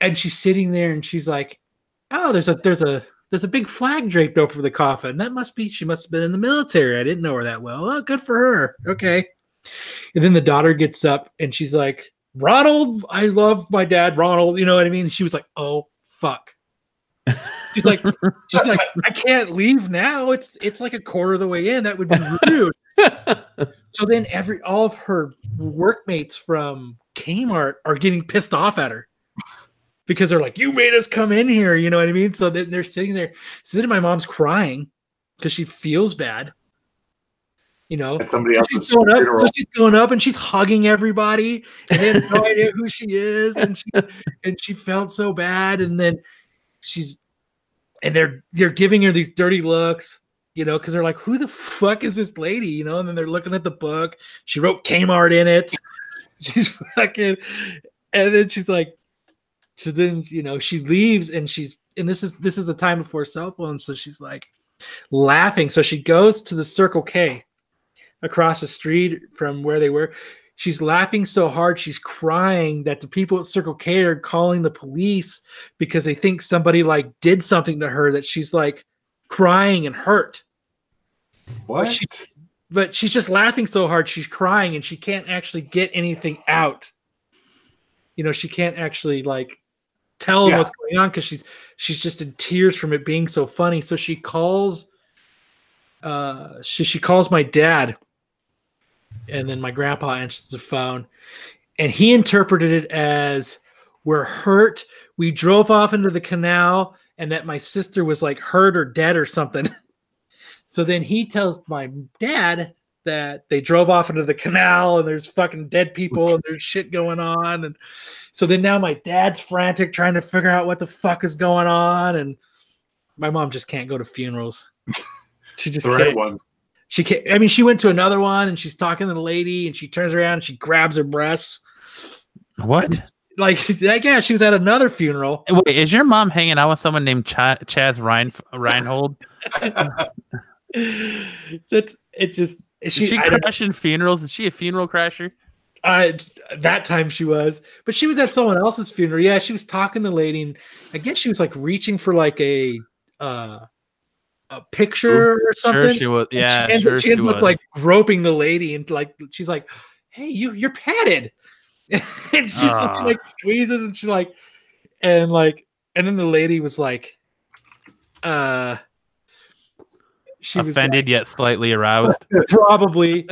And she's sitting there and she's like, oh, there's a big flag draped over the coffin. She must have been in the military. I didn't know her that well. Oh, good for her. Okay. And then the daughter gets up and she's like, Ronald, I love my dad, Ronald. You know what I mean? And she was like, oh, fuck. She's like, I can't leave now. It's like a quarter of the way in. That would be rude. So then all of her workmates from Kmart are getting pissed off at her because they're like, you made us come in here. You know what I mean? So they're sitting there. So then my mom's crying because she feels bad. Somebody else's so she's going up and she's hugging everybody, and they have no idea who she is, and she felt so bad, and then they're giving her these dirty looks, because they're like, who the fuck is this lady, and then they're looking at the book. She wrote Kmart in it. She's fucking, and then she's like, so then she leaves, and this is the time before cell phones, so she's like laughing. So she goes to the Circle K across the street from where they were. She's laughing so hard she's crying that the people at Circle K are calling the police because they think somebody like did something to her, that she's like crying and hurt. What? But she's just laughing so hard she's crying, and she can't actually get anything out. She can't actually like tell them what's going on because she's just in tears from it being so funny. So she calls she calls my dad. And then my grandpa answers the phone, and he interpreted it as, we're hurt. We drove off into the canal, and that my sister was like hurt or dead or something. So then he tells my dad that they drove off into the canal and there's fucking dead people and there's shit going on. And so then now my dad's frantic trying to figure out what the fuck is going on. And my mom just can't go to funerals. She just The can't. right one. She can't. I mean, she went to another one and she's talking to the lady and she turns around and she grabs her breasts. What? Like, yeah, she was at another funeral. Wait, is your mom hanging out with someone named Chaz Reinhold? That's it. Just Is she crashing funerals? Is she a funeral crasher? That time she was, but she was at someone else's funeral. Yeah, she was talking to the lady, and I guess she was like reaching for like a picture or something. Sure, she was. Yeah, sure, she ended up like groping the lady, and like she's like, "Hey, you're padded," and she like squeezes, and she like, and then the lady was like, she offended was like, yet slightly aroused. Probably.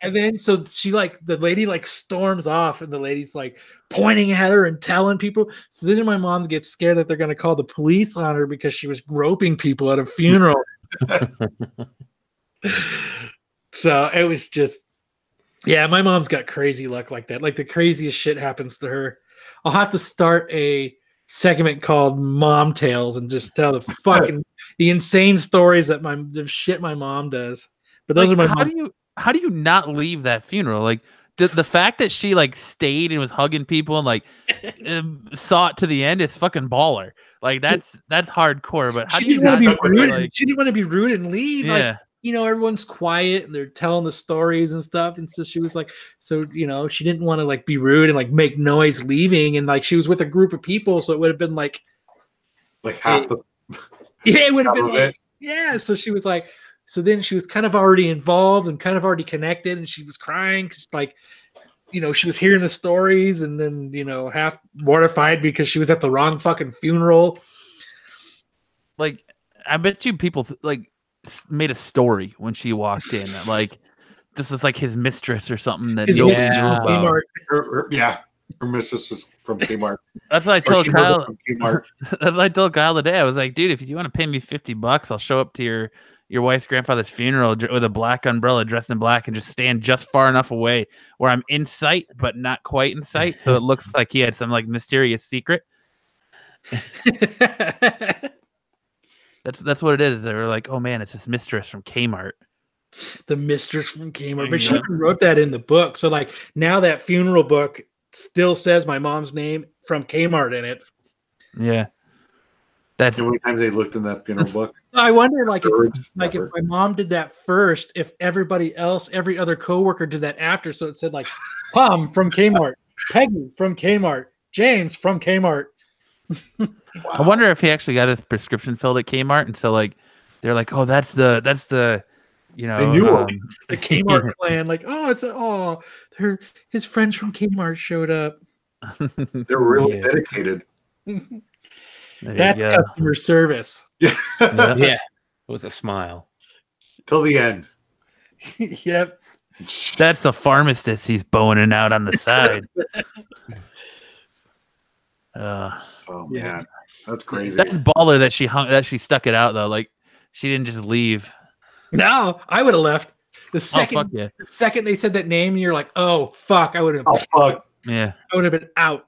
And then so she like the lady like storms off and the lady's like pointing at her and telling people. So then my mom gets scared that they're gonna call the police on her because she was groping people at a funeral. So it was just, yeah, my mom's got crazy luck like that. Like the craziest shit happens to her. I'll have to start a segment called Mom Tales and just tell the insane stories that the shit my mom does. But those are my how do you not leave that funeral? Like the fact that she like stayed and was hugging people and like saw it to the end is fucking baller. Like that's hardcore. But how do you not she didn't want to be rude and leave. Yeah. Like, you know, everyone's quiet and they're telling the stories and stuff. And so she was like, you know, she didn't want to like be rude and like make noise leaving. And like she was with a group of people. So it would have been like half the. Yeah, it would have been like, yeah. So she was like, so then she was kind of already involved and kind of already connected. And she was crying because like, you know, she was hearing the stories and then, you know, half mortified because she was at the wrong fucking funeral. Like, I bet you people like made a story when she walked in that like this is like his mistress or something that her mistress is from Kmart. That's what I told Kyle. That's what I told Kyle today. I was like, dude, if you want to pay me $50, I'll show up to your wife's grandfather's funeral with a black umbrella, dressed in black, and just stand just far enough away where I'm in sight but not quite in sight, so it looks like he had some like mysterious secret. That's what it is. They were like, oh man, it's this mistress from Kmart. The mistress from Kmart. But she even wrote that in the book. So like now that funeral book still says my mom's name from Kmart in it. Yeah. That's how many times they looked in that funeral book. I wonder if my mom did that first, if everybody else, every other coworker did that after. So it said like Tom from Kmart, Peggy from Kmart, James from Kmart. Wow. I wonder if he actually got his prescription filled at Kmart, and so like they're like, oh, that's the you know, they knew the Kmart clan. Like, his friends from Kmart showed up. They're really dedicated. That's customer service. Yeah, with a smile till the end. Yep, that's the pharmacist he's boning out on the side. Oh man, that's crazy. That's baller that she stuck it out though. Like she didn't just leave. No, I would have left. The second they said that name, you're like, oh fuck, I would have. Oh fuck. Yeah, I would have been out.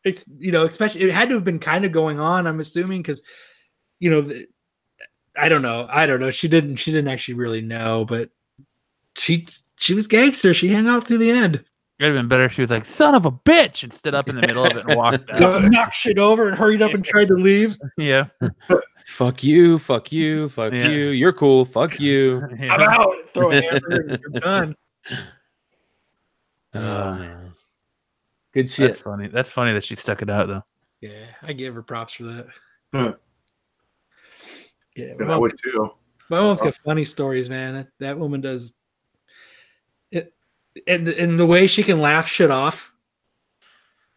It's, you know, especially it had to have been kind of going on. I'm assuming because, you know, I don't know. She didn't actually really know, but she was gangster. She hung out through the end. It'd have been better if she was like, son of a bitch, and stood up in the middle of it and walked out. Knocked shit over and hurried up and tried to leave. Yeah. Fuck you. You're cool. Fuck you. Yeah. I'm out. Throw a hammer and you're done. Oh, man. Good shit. That's funny. That's funny that she stuck it out, though. Yeah, I give her props for that. Yeah, I would too. My mom's got funny stories, man. That woman does it. And the way she can laugh shit off,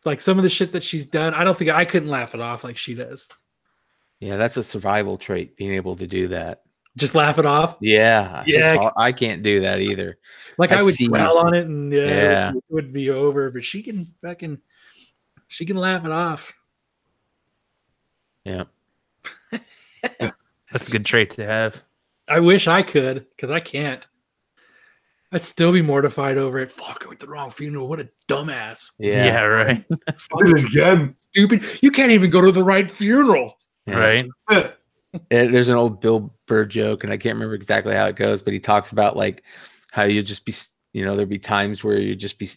like some of the shit that she's done, I don't think I couldn't laugh it off like she does. Yeah, that's a survival trait, being able to do that. Just laugh it off. Yeah, Yeah. I can't do that either. Like I would dwell on it and Yeah. it would be over, but she can laugh it off. Yeah. That's a good trait to have. I wish I could, because I can't. I'd still be mortified over it. Fuck, I went to the wrong funeral. What a dumbass. Yeah, right. Did it again. Stupid. You can't even go to the right funeral. Right. There's an old Bill Burr joke, and I can't remember exactly how it goes, but he talks about like how you just be, there'd be times where you just be,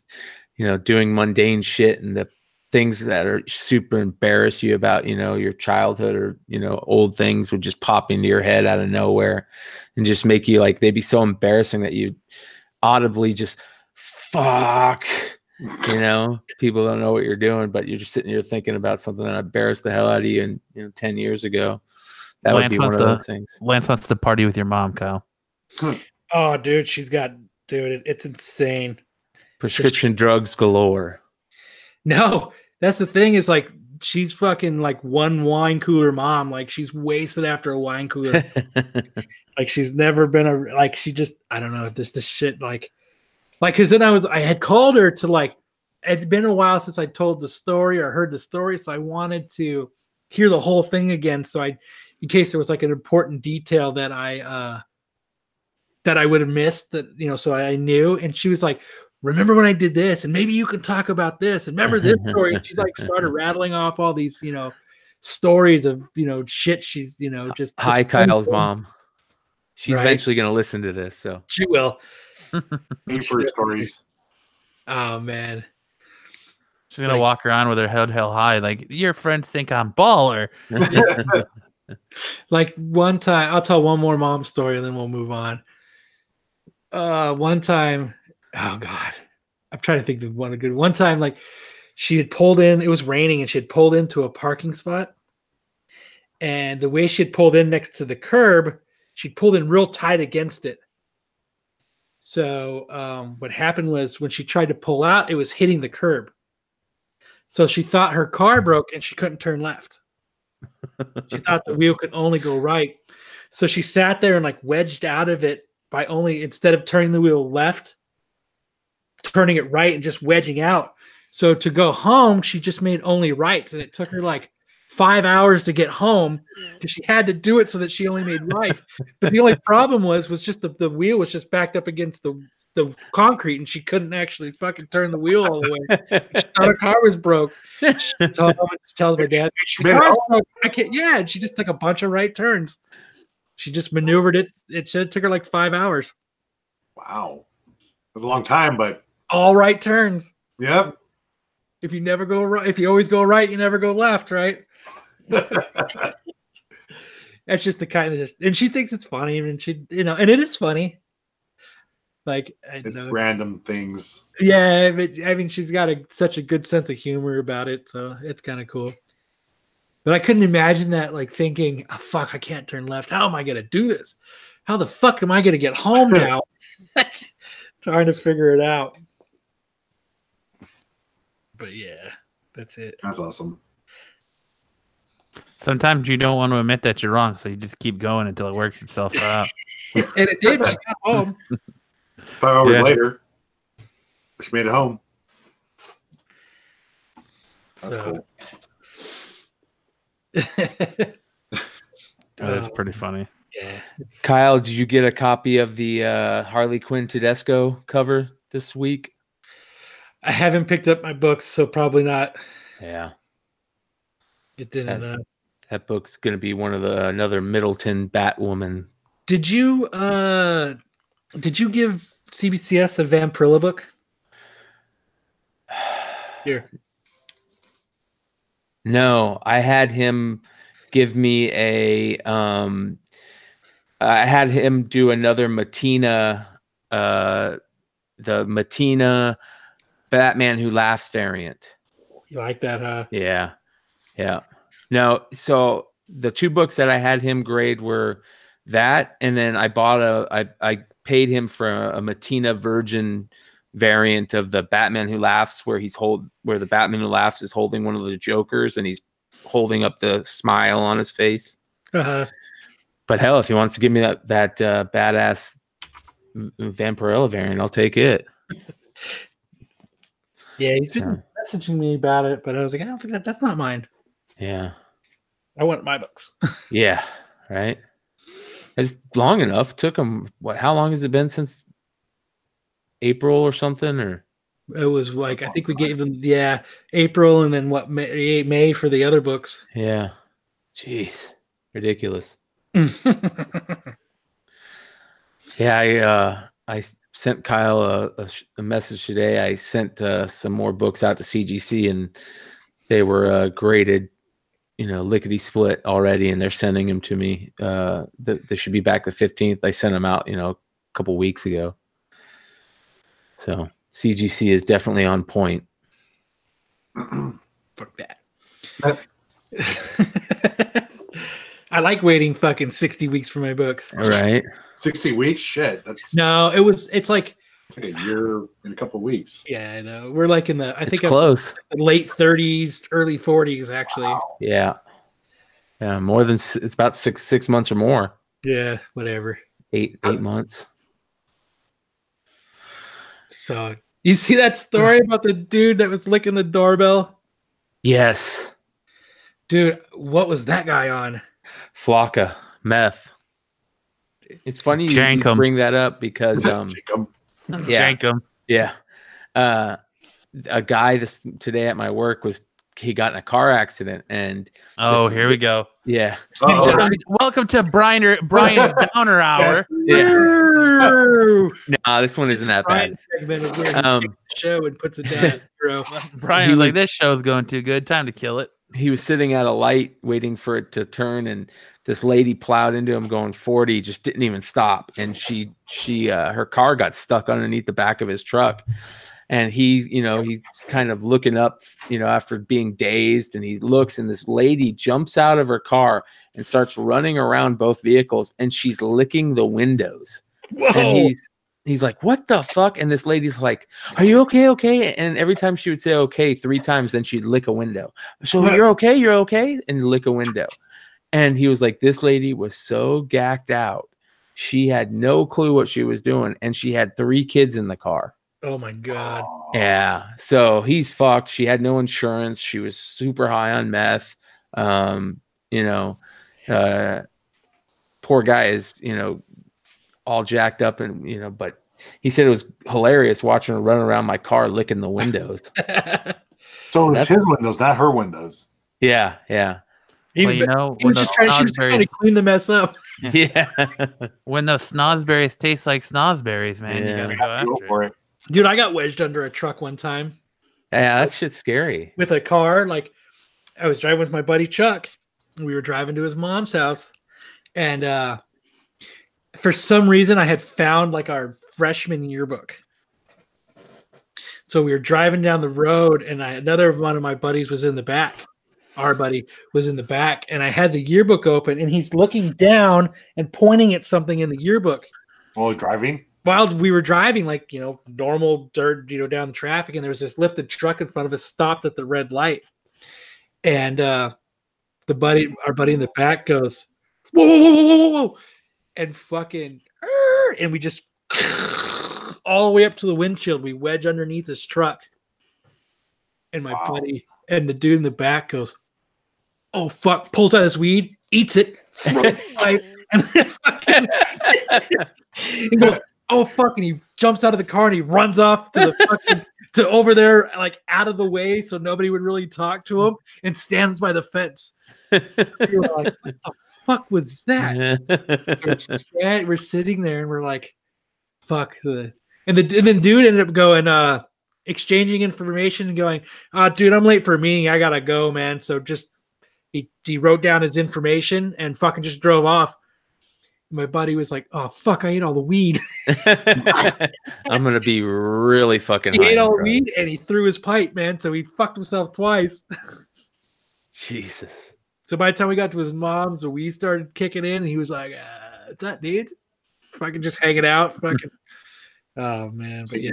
doing mundane shit, and the things that are super embarrass you about, your childhood or, old things would just pop into your head out of nowhere and just make you like, they'd be so embarrassing that you audibly just fuck, people don't know what you're doing, but you're just sitting here thinking about something that embarrassed the hell out of you and 10 years ago. That would be one of those things. Lance wants to party with your mom, Kyle. Oh, dude, it's insane. Prescription drugs galore. No, that's the thing is like, she's fucking like one wine cooler mom. Like she's wasted after a wine cooler. Like she's never been I don't know, this shit like, cause then I had called her to like, it'd been a while since I told the story or heard the story. So I wanted to hear the whole thing again. So in case there was like an important detail that I would have missed that, so I knew. And she was like, remember when I did this, and maybe you can talk about this, and remember this story. And she like started rattling off all these, stories of, shit. She's, just hi, Kyle's mom. She's eventually going to listen to this. So she will. Paper stories. Oh man. She's going to walk around with her head held high. Like, your friends think I'm baller. Like one time, I'll tell one more mom story and then we'll move on. One time, oh God, I'm trying to think of one good. One time, like she had pulled in, it was raining, and she had pulled into a parking spot. And the way she had pulled in next to the curb, she pulled in real tight against it. So what happened was when she tried to pull out, it was hitting the curb. So she thought her car broke and she couldn't turn left. She thought the wheel could only go right. So she sat there and like wedged out of it by instead of turning the wheel left, turning it right and just wedging out. So to go home, she just made only rights, and it took her like 5 hours to get home because she had to do it so that she only made rights. But the only problem was just the wheel was just backed up against the concrete, and she couldn't actually fucking turn the wheel all the way. She thought her car was broke. She tells her dad, I can't. Yeah, and she just took a bunch of right turns. She just maneuvered it. It took her like 5 hours. Wow. It was a long time, but all right turns. Yep. If you never go right, if you always go right, you never go left, right? That's just the kind of, and she thinks it's funny, and she, and it is funny. Like it's random things. Yeah, but I mean, she's got such a good sense of humor about it, so it's kind of cool. But I couldn't imagine that, like thinking, oh, "Fuck, I can't turn left. How am I gonna do this? How the fuck am I gonna get home now?" Trying to figure it out. But yeah, that's it. That's awesome. Sometimes you don't want to admit that you're wrong, so you just keep going until it works itself out. And it did. She got home. 5 hours later, she made it home. That's cool. That's pretty funny. Yeah. Kyle, did you get a copy of the Harley Quinn Tedesco cover this week? I haven't picked up my books, so probably not. Yeah. It didn't. That book's going to be one of another Middleton Batwoman. Did you give CBCS a Vampirilla book? Here. No, I had him give me I had him do another Matina, the Matina Batman Who Laughs variant. You like that, huh? Yeah. Yeah. No, so the two books that I had him grade were that, and then I bought I paid him for a Matina Virgin variant of the Batman Who Laughs, where the Batman Who Laughs is holding one of the Jokers and he's holding up the smile on his face. Uh-huh. But hell, if he wants to give me that badass Vampirella variant, I'll take it. Yeah, he's been messaging me about it, but I was like, I don't think that's not mine. Yeah. I want my books. Yeah. Right. It's long enough. Took him. What? How long has it been since April or something? Or it was like I think we gave them April, and then what May for the other books. Yeah. Jeez. Ridiculous. Yeah. I sent Kyle a message today. I sent some more books out to CGC, and they were graded, lickety split already, and they're sending them to me. They should be back the 15th. I sent them out, a couple weeks ago. So CGC is definitely on point. Fuck that. I like waiting fucking 60 weeks for my books. All right. 60 weeks? Shit. It's like a year in a couple of weeks. Yeah, I know. We're like in the close. Late 30s, early 40s actually. Wow. Yeah. Yeah, more than it's about six months or more. Yeah, whatever. 8 months. So, you see that story about the dude that was licking the doorbell? Yes. Dude, what was that guy on? Flocka, meth. It's funny you bring that up because Jankum. Yeah. A guy today at my work he got in a car accident, and here we go. Yeah. Welcome to Brian's Downer Hour. Yeah. No, this one isn't that bad. Show and puts it down. Brian was like, this show's going too good. Time to kill it. He was sitting at a light waiting for it to turn, and this lady plowed into him going 40, just didn't even stop. And her car got stuck underneath the back of his truck. And he's kind of looking up, after being dazed, and he looks, and this lady jumps out of her car and starts running around both vehicles, and she's licking the windows. Whoa. And he's like, what the fuck? And this lady's like, are you okay? Okay. And every time she would say okay 3 times, then she'd lick a window. So you're okay, and lick a window. And he was like, this lady was so gacked out. She had no clue what she was doing, and she had 3 kids in the car. Oh my God. Yeah. So he's fucked. She had no insurance. She was super high on meth. Poor guy is, all jacked up, and, but he said it was hilarious watching her run around my car licking the windows. So it's his windows, not her windows. Yeah. Yeah. She was just trying to clean the mess up. Yeah. When those snozberries taste like snozberries, man, you gotta go after it. Dude, I got wedged under a truck one time. Yeah, that shit's scary. With a car, like I was driving with my buddy Chuck. And we were driving to his mom's house, and for some reason, I had found like our freshman yearbook. So we were driving down the road, and another one of my buddies was in the back. Our buddy was in the back, and I had the yearbook open, and he's looking down and pointing at something in the yearbook. While driving? While we were driving, like, normal dirt, down the traffic, and there was this lifted truck in front of us, stopped at the red light. And our buddy in the back goes, whoa, whoa, whoa, whoa, whoa, whoa. And fucking, and we just, all the way up to the windshield, we wedge underneath his truck. And my buddy, and the dude in the back goes, oh, fuck, pulls out his weed, eats it, throws it, and then fucking, he goes, oh, fuck, and he jumps out of the car and he runs off to the fucking, to over there, like out of the way so nobody would really talk to him, and stands by the fence. We were like, what the fuck was that? We're sitting there and we're like, fuck. And then dude ended up going, exchanging information and going, dude, I'm late for a meeting. I gotta go, man. So just, he wrote down his information and fucking just drove off. My buddy was like, oh, fuck, I ate all the weed. I'm going to be really fucking high. He ate all the weed and he threw his pipe, man. So he fucked himself twice. Jesus. So by the time we got to his mom's, the weed started kicking in and he was like, what's that, dude? Fucking just hanging out. Fucking. Oh, man. But yeah.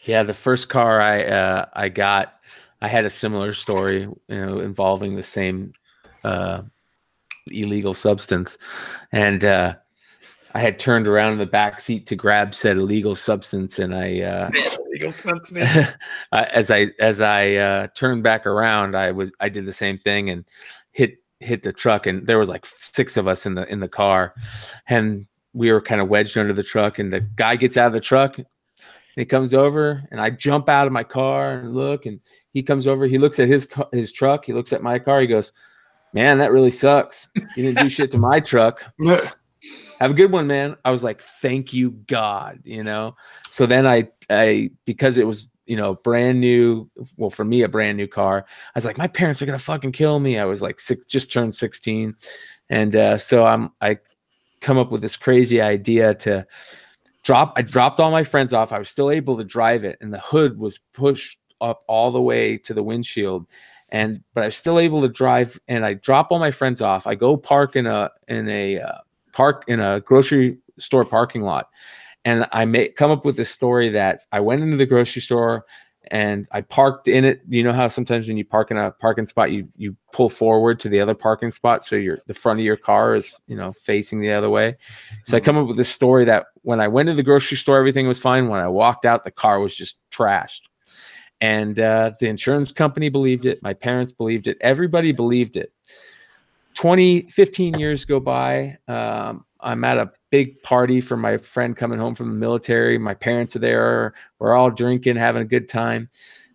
Yeah, the first car I got, I had a similar story, involving the same illegal substance, and I had turned around in the back seat to grab said illegal substance, and Illegal substance. as I turned back around, I did the same thing and hit the truck, and there was like 6 of us in the car, and we were kind of wedged under the truck, and the guy gets out of the truck, and he comes over, and I jump out of my car and look, and he comes over, he looks at his truck, he looks at my car, he goes, "Man, that really sucks. You didn't do shit to my truck. Have a good one, man." I was like, "Thank you, God," you know? So then I because it was, you know, brand new, well, for me, a brand new car, I was like, my parents are going to fucking kill me. I was like just turned 16. And so I come up with this crazy idea to I dropped all my friends off. I was still able to drive it, and the hood was pushed up all the way to the windshield. But I was still able to drive, and I drop all my friends off. I go park in a grocery store parking lot, and I come up with this story that I went into the grocery store and I parked in it. You know how sometimes when you park in a parking spot, you pull forward to the other parking spot, so the front of your car is, you know, facing the other way. So I come up with this story that when I went to the grocery store, everything was fine. When I walked out, the car was just trashed. And the insurance company believed it. My parents believed it. Everybody believed it. 15 years go by. I'm at a big party for my friend coming home from the military. My parents are there. We're all drinking, having a good time.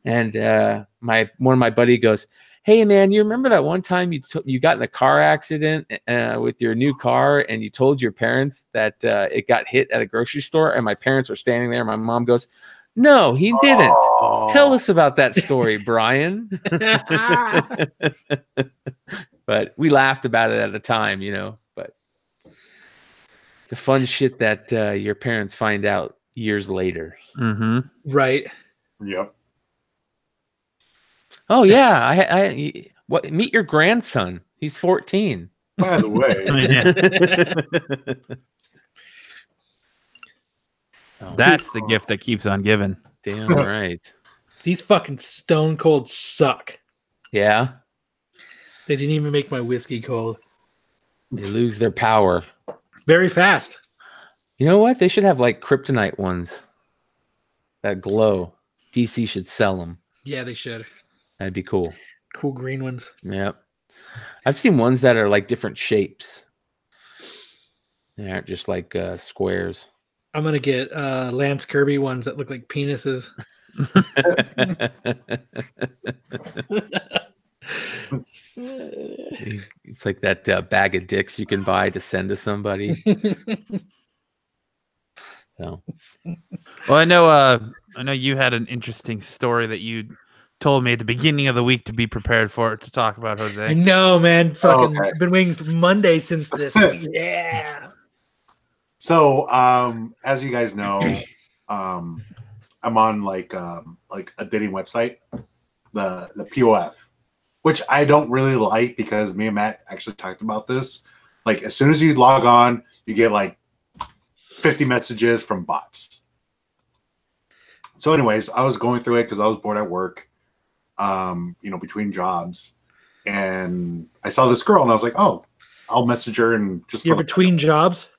And one of my buddy goes, "Hey, man, you remember that one time you got in a car accident with your new car, and you told your parents that it got hit at a grocery store?" And my parents were standing there. My mom goes, "No, he didn't. Oh. Tell us about that story, Brian." But we laughed about it at the time, you know. But the fun shit that your parents find out years later. Mm-hmm. Right. Yep. Oh yeah, meet your grandson. He's 14. By the way, That's the gift that keeps on giving. Damn right. These fucking Stone Cold suck. Yeah, They didn't even make my whiskey cold. they lose their power. Very fast. You know what? They should have like kryptonite ones that glow. DC should sell them. Yeah, they should. That'd be cool. Cool green ones. Yep. I've seen ones that are like different shapes. They aren't just like squares. I'm gonna get Lance Kirby ones that look like penises. It's like that bag of dicks you can buy to send to somebody. So. Well, I know you had an interesting story that you told me at the beginning of the week to be prepared for it to talk about, I Jose. know, man. Fucking Okay. been waiting for Monday since this. Yeah. so as you guys know, I'm on like a dating website, the POF, which I don't really like because me and Matt actually talked about this. Like as soon as you log on, you get like 50 messages from bots. So anyways, I was going through it because I was bored at work, between jobs, and I saw this girl and I was like, oh, I'll message her and just You're between jobs?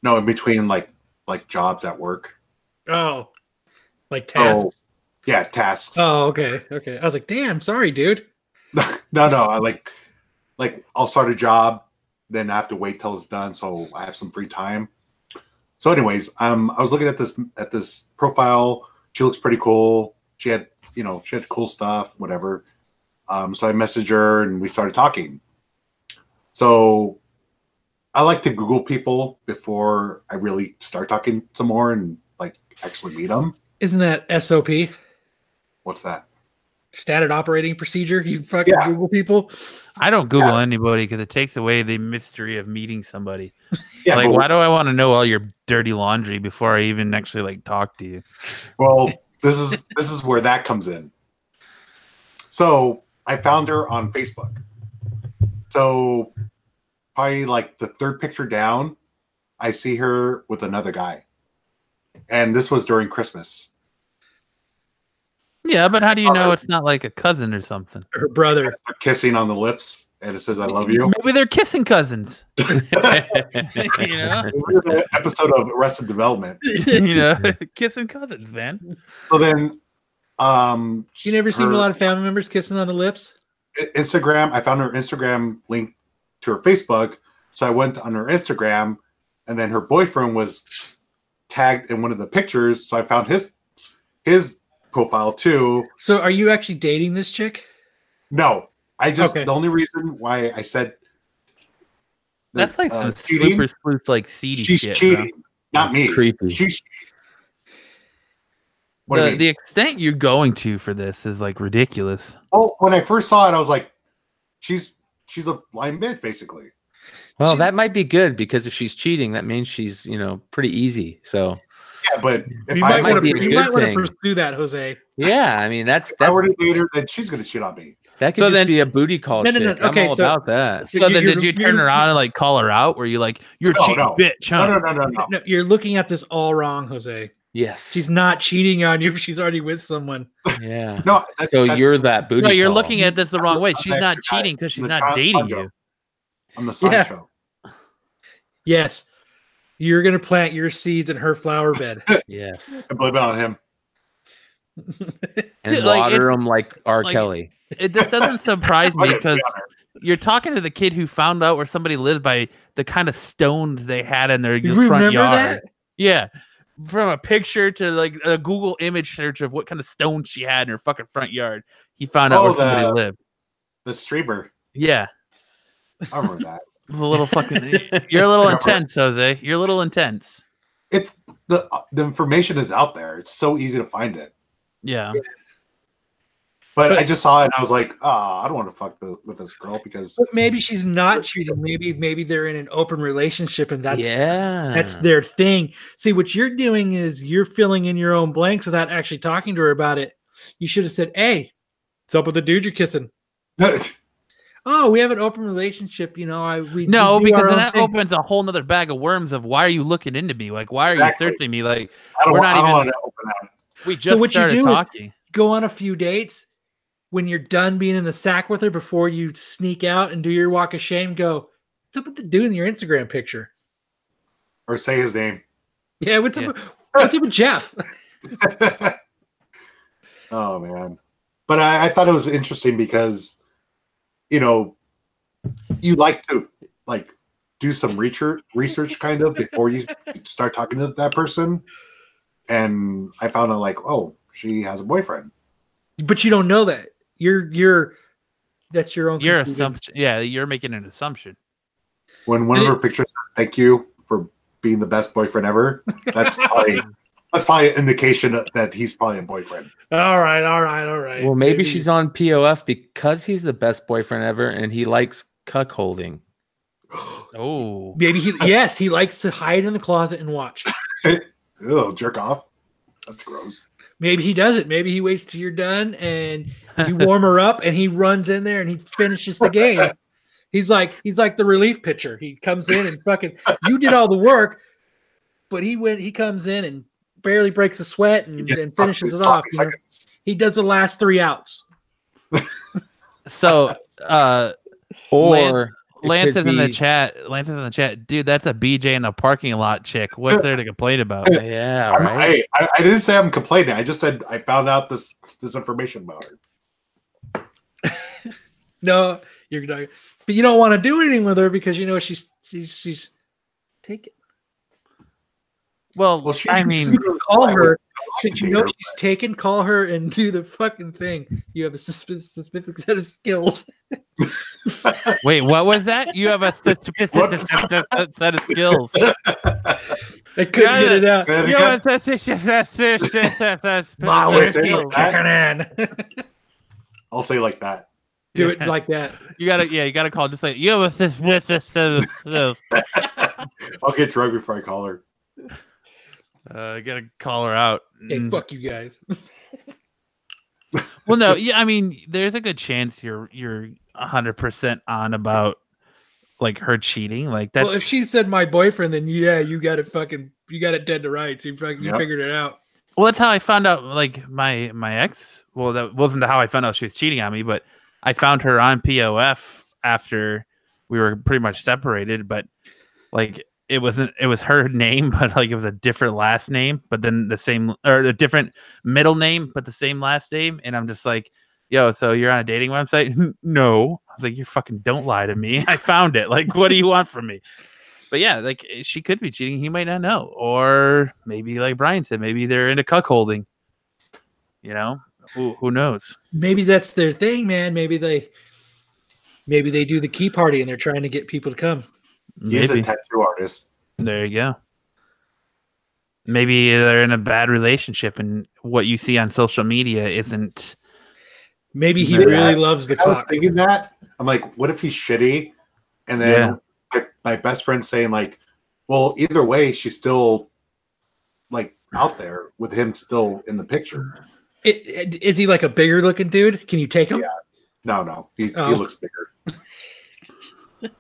No, in between like jobs at work. Oh. Like tasks? Oh, yeah, tasks. Oh, okay. Okay. I was like, damn, sorry, dude. No. I like I'll start a job, then I have to wait till it's done, so I have some free time. So, anyways, I was looking at this profile. She looks pretty cool. She had cool stuff, whatever. So I messaged her and we started talking. So I like to Google people before I really start talking some more and like actually meet them. Isn't that SOP? What's that? Standard operating procedure? You fucking Yeah. Google people? I don't Google anybody because it takes away the mystery of meeting somebody. Yeah, Like, but- why do I want to know all your dirty laundry before I even actually like talk to you? Well, this is where that comes in. So I found her on Facebook. So probably like the third picture down, I see her with another guy. And this was during Christmas. Yeah, but how do you know it's not like a cousin or something? Her brother. Kissing on the lips and it says "I love you." Maybe they're kissing cousins. Episode of Arrested Development. Kissing cousins, man. So then, you never seen a lot of family members kissing on the lips? Instagram. I found her Instagram link to her Facebook, so I went on her Instagram, and then her boyfriend was tagged in one of the pictures, so I found his profile too. So, are you actually dating this chick? No, the only reason why I said that's like some super sleuth, like seedy she's shit. Cheating, bro. not me. Creepy. She's the extent you're going to for this is like ridiculous. Oh, when I first saw it, I was like, she's a blind bitch, basically. Well, that might be good because if she's cheating, that means she's pretty easy. So yeah, but if you might want thing. to pursue that, Jose. Yeah, I mean that's I already made her that she's going to cheat on me. That could just be a booty call. No. Chick. Okay, I'm all about that. So then, did you turn around and like call her out? Were you like, "You're cheating, bitch"? Huh? No. You're looking at this all wrong, Jose. Yes, she's not cheating on you if she's already with someone. Yeah. No. You're that booty. No, you're call. looking at this the wrong way. She's not cheating because she's not dating you. On the sideshow. Yes, you're gonna plant your seeds in her flower bed. Yes, I blame it on him. And Dude, water them like R. Kelly. This doesn't surprise me because you're talking to the kid who found out where somebody lived by the kind of stones they had in their front yard. That? Yeah. From a picture to like a Google image search of what kind of stones she had in her fucking front yard. He found out where somebody lived. The streamer. Yeah. I remember that. It was a little fucking you're a little intense, Jose. You're a little intense. It's the information is out there. It's so easy to find it. Yeah. But I just saw it and I was like, I don't want to fuck with this girl because maybe she's not cheating. Maybe they're in an open relationship and that's their thing. See, what you're doing is you're filling in your own blanks without actually talking to her about it. You should have said, "Hey, what's up with the dude you're kissing?" Oh, we have an open relationship, because then that opens a whole nother bag of worms of why are you looking into me? Like, why are you searching me? Like, we're not even. Want to open that. We just started talking. Go on a few dates. When you're done being in the sack with her, before you sneak out and do your walk of shame, go, "What's up with the dude in your Instagram picture?" Or say his name. Yeah, what's up with Jeff? Oh man, but I thought it was interesting because. You like to do some research kind of before you start talking to that person. And I found out oh, she has a boyfriend. But you don't know that. That's your own assumption. Yeah, you're making an assumption. When one of her pictures says, "Thank you for being the best boyfriend ever," that's probably an indication that he's probably a boyfriend. All right. Well, maybe she's on POF because he's the best boyfriend ever and he likes cuckolding. Oh. Maybe he likes to hide in the closet and watch. Ew, jerk off. That's gross. Maybe he does it. Maybe he waits till you're done and you warm her up and he runs in there and he finishes the game. He's like the relief pitcher. He comes in and fucking you did all the work, but he comes in and barely breaks a sweat and finishes it off. He does the last 3 outs. So, or Lance is in the chat. Dude, that's a BJ in the parking lot chick. What's there to complain about? Yeah, right. I didn't say I'm complaining. I just said I found out this information about her. No, you're not. But you don't want to do anything with her because she's taken. Well, I mean, call her. Since she's taken, call her and do the fucking thing. You have a specific set of skills. Wait, what was that? You have a specific set of skills. I couldn't get it out. You have a kicking in. I'll say like that. Do it like that. You gotta call. Just like you have a suspicious set of skills. I'll get drunk before I call her. I gotta call her out. Hey, fuck you guys. Well, no, yeah, I mean, there's a good chance you're 100% on about her cheating. That's well, if she said my boyfriend, then yeah, you got it dead to rights. You figured it out. Well, that's how I found out. My ex. Well, that wasn't how I found out she was cheating on me, but I found her on POF after we were pretty much separated, but like it was her name, but like it was a different last name, but then the same, or a different middle name, but the same last name. And I'm just like, yo, so you're on a dating website? No. I was like, you fucking don't lie to me. I found it. Like, what do you want from me? But yeah, like she could be cheating. He might not know. Or maybe like Brian said, maybe they're into cuckolding. You know, who knows? Maybe that's their thing, man. Maybe they do the key party and they're trying to get people to come. He's a tattoo artist. There you go. Maybe they're in a bad relationship and what you see on social media isn't. Maybe he really loves the I was cock. thinking that. I'm like, what if he's shitty? And then my best friend's saying like, well, either way, she's still like out there with him still in the picture. Is he like a bigger looking dude? Can you take him? Yeah. No. He looks bigger.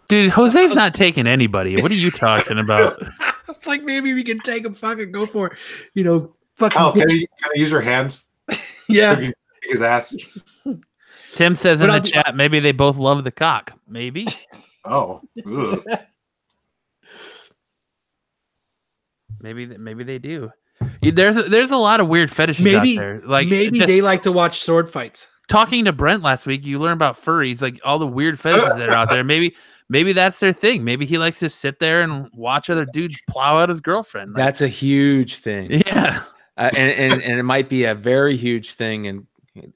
Dude, Jose's not taking anybody. What are you talking about? It's like maybe we can take him. Fucking go for it. You know, fucking. Oh, can I use your hands? Yeah. His ass. Tim says in the chat, maybe they both love the cock. Maybe. Oh. Maybe they do. There's a lot of weird fetishes out there. Like maybe they like to watch sword fights. Talking to Brent last week, you learn about furries, like all the weird fetishes that are out there. Maybe that's their thing. Maybe he likes to sit there and watch other dudes plow out his girlfriend. Like, that's a huge thing. Yeah, and it might be a very huge thing. And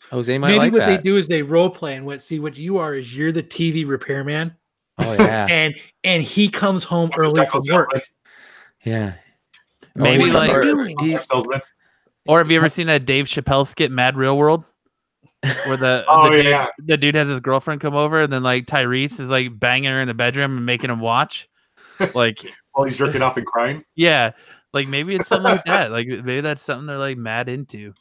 Jose might maybe like what that. they do is they role play and what you are is you're the TV repairman. Oh yeah, and he comes home early from work. Yeah, maybe like. Or have you ever seen that Dave Chappelle skit, Mad Real World? Where the dude has his girlfriend come over and then like Tyrese is like banging her in the bedroom and making him watch, like while he's jerking off and crying. Yeah, like maybe it's something like that. Like maybe that's something they're like mad into.